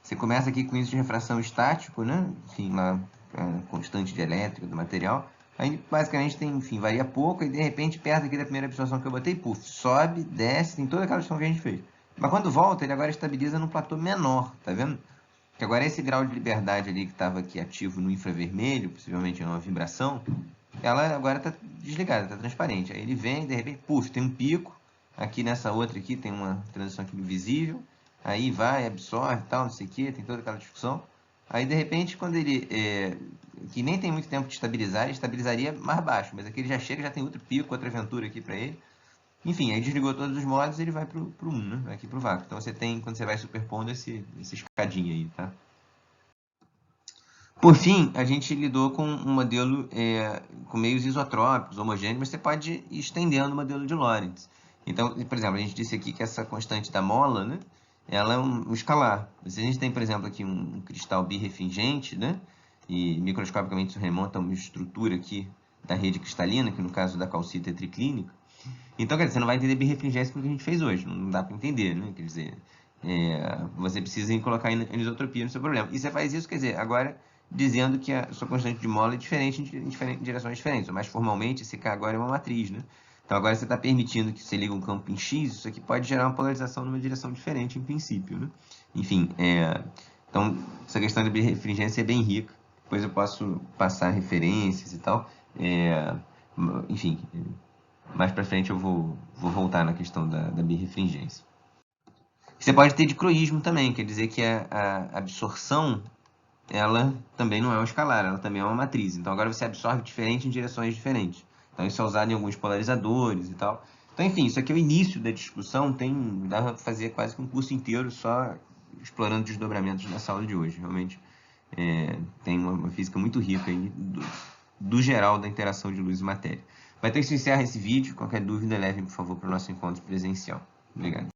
Speaker 1: você começa aqui com índice de refração estático, né? Enfim, lá, a constante de elétrica do material. Aí, basicamente, enfim, varia pouco, e de repente, perto aqui da primeira absorção que eu botei, puf, sobe, desce, tem toda aquela questão que a gente fez. Mas quando volta, ele agora estabiliza num platô menor, tá vendo? Que agora esse grau de liberdade ali que estava aqui ativo no infravermelho, possivelmente em uma vibração, ela agora está desligada, está transparente. Aí ele vem, de repente, puf, tem um pico, aqui nessa outra aqui tem uma transição aqui visível, aí vai, absorve tal, não sei o que, tem toda aquela discussão. Aí, de repente, quando ele, que nem tem muito tempo de estabilizar, ele estabilizaria mais baixo, mas aqui ele já chega, já tem outro pico, outra aventura aqui para ele. Enfim, aí desligou todos os modos e ele vai para o 1, né? Vai aqui para o vácuo. Então, você tem, quando você vai superpondo, essa escadinha aí, tá? Por fim, a gente lidou com um modelo com meios isotrópicos, homogêneos, mas você pode ir estendendo o modelo de Lorentz. Então, por exemplo, a gente disse aqui que essa constante da mola, né? Ela é um escalar. Se a gente tem, por exemplo, aqui um cristal birrefringente, né? E microscopicamente isso remonta a uma estrutura aqui da rede cristalina, que no caso da calcita é triclínica. Então, quer dizer, você não vai entender birrefringência com o que a gente fez hoje. Não dá para entender, né? Quer dizer, você precisa colocar anisotropia no seu problema. E você faz isso, quer dizer, agora dizendo que a sua constante de mola é diferente em direções diferentes. Mas formalmente, esse K agora é uma matriz, né? Então, agora você está permitindo que você liga um campo em X, isso aqui pode gerar uma polarização numa direção diferente, em princípio, né? Enfim, então, essa questão de birrefringência é bem rica. Depois eu posso passar referências e tal. Enfim, mais para frente eu vou voltar na questão da birrefringência. Você pode ter dicroísmo também, quer dizer que a absorção, ela também não é um escalar, ela também é uma matriz. Então, agora você absorve diferente em direções diferentes. Então, isso é usado em alguns polarizadores e tal. Então, enfim, isso aqui é o início da discussão. Dá para fazer quase que um curso inteiro só explorando desdobramentos nessa aula de hoje. Realmente, tem uma física muito rica aí do geral da interação de luz e matéria. Vai ter que se encerrar esse vídeo. Qualquer dúvida, levem, por favor, para o nosso encontro presencial. Obrigado.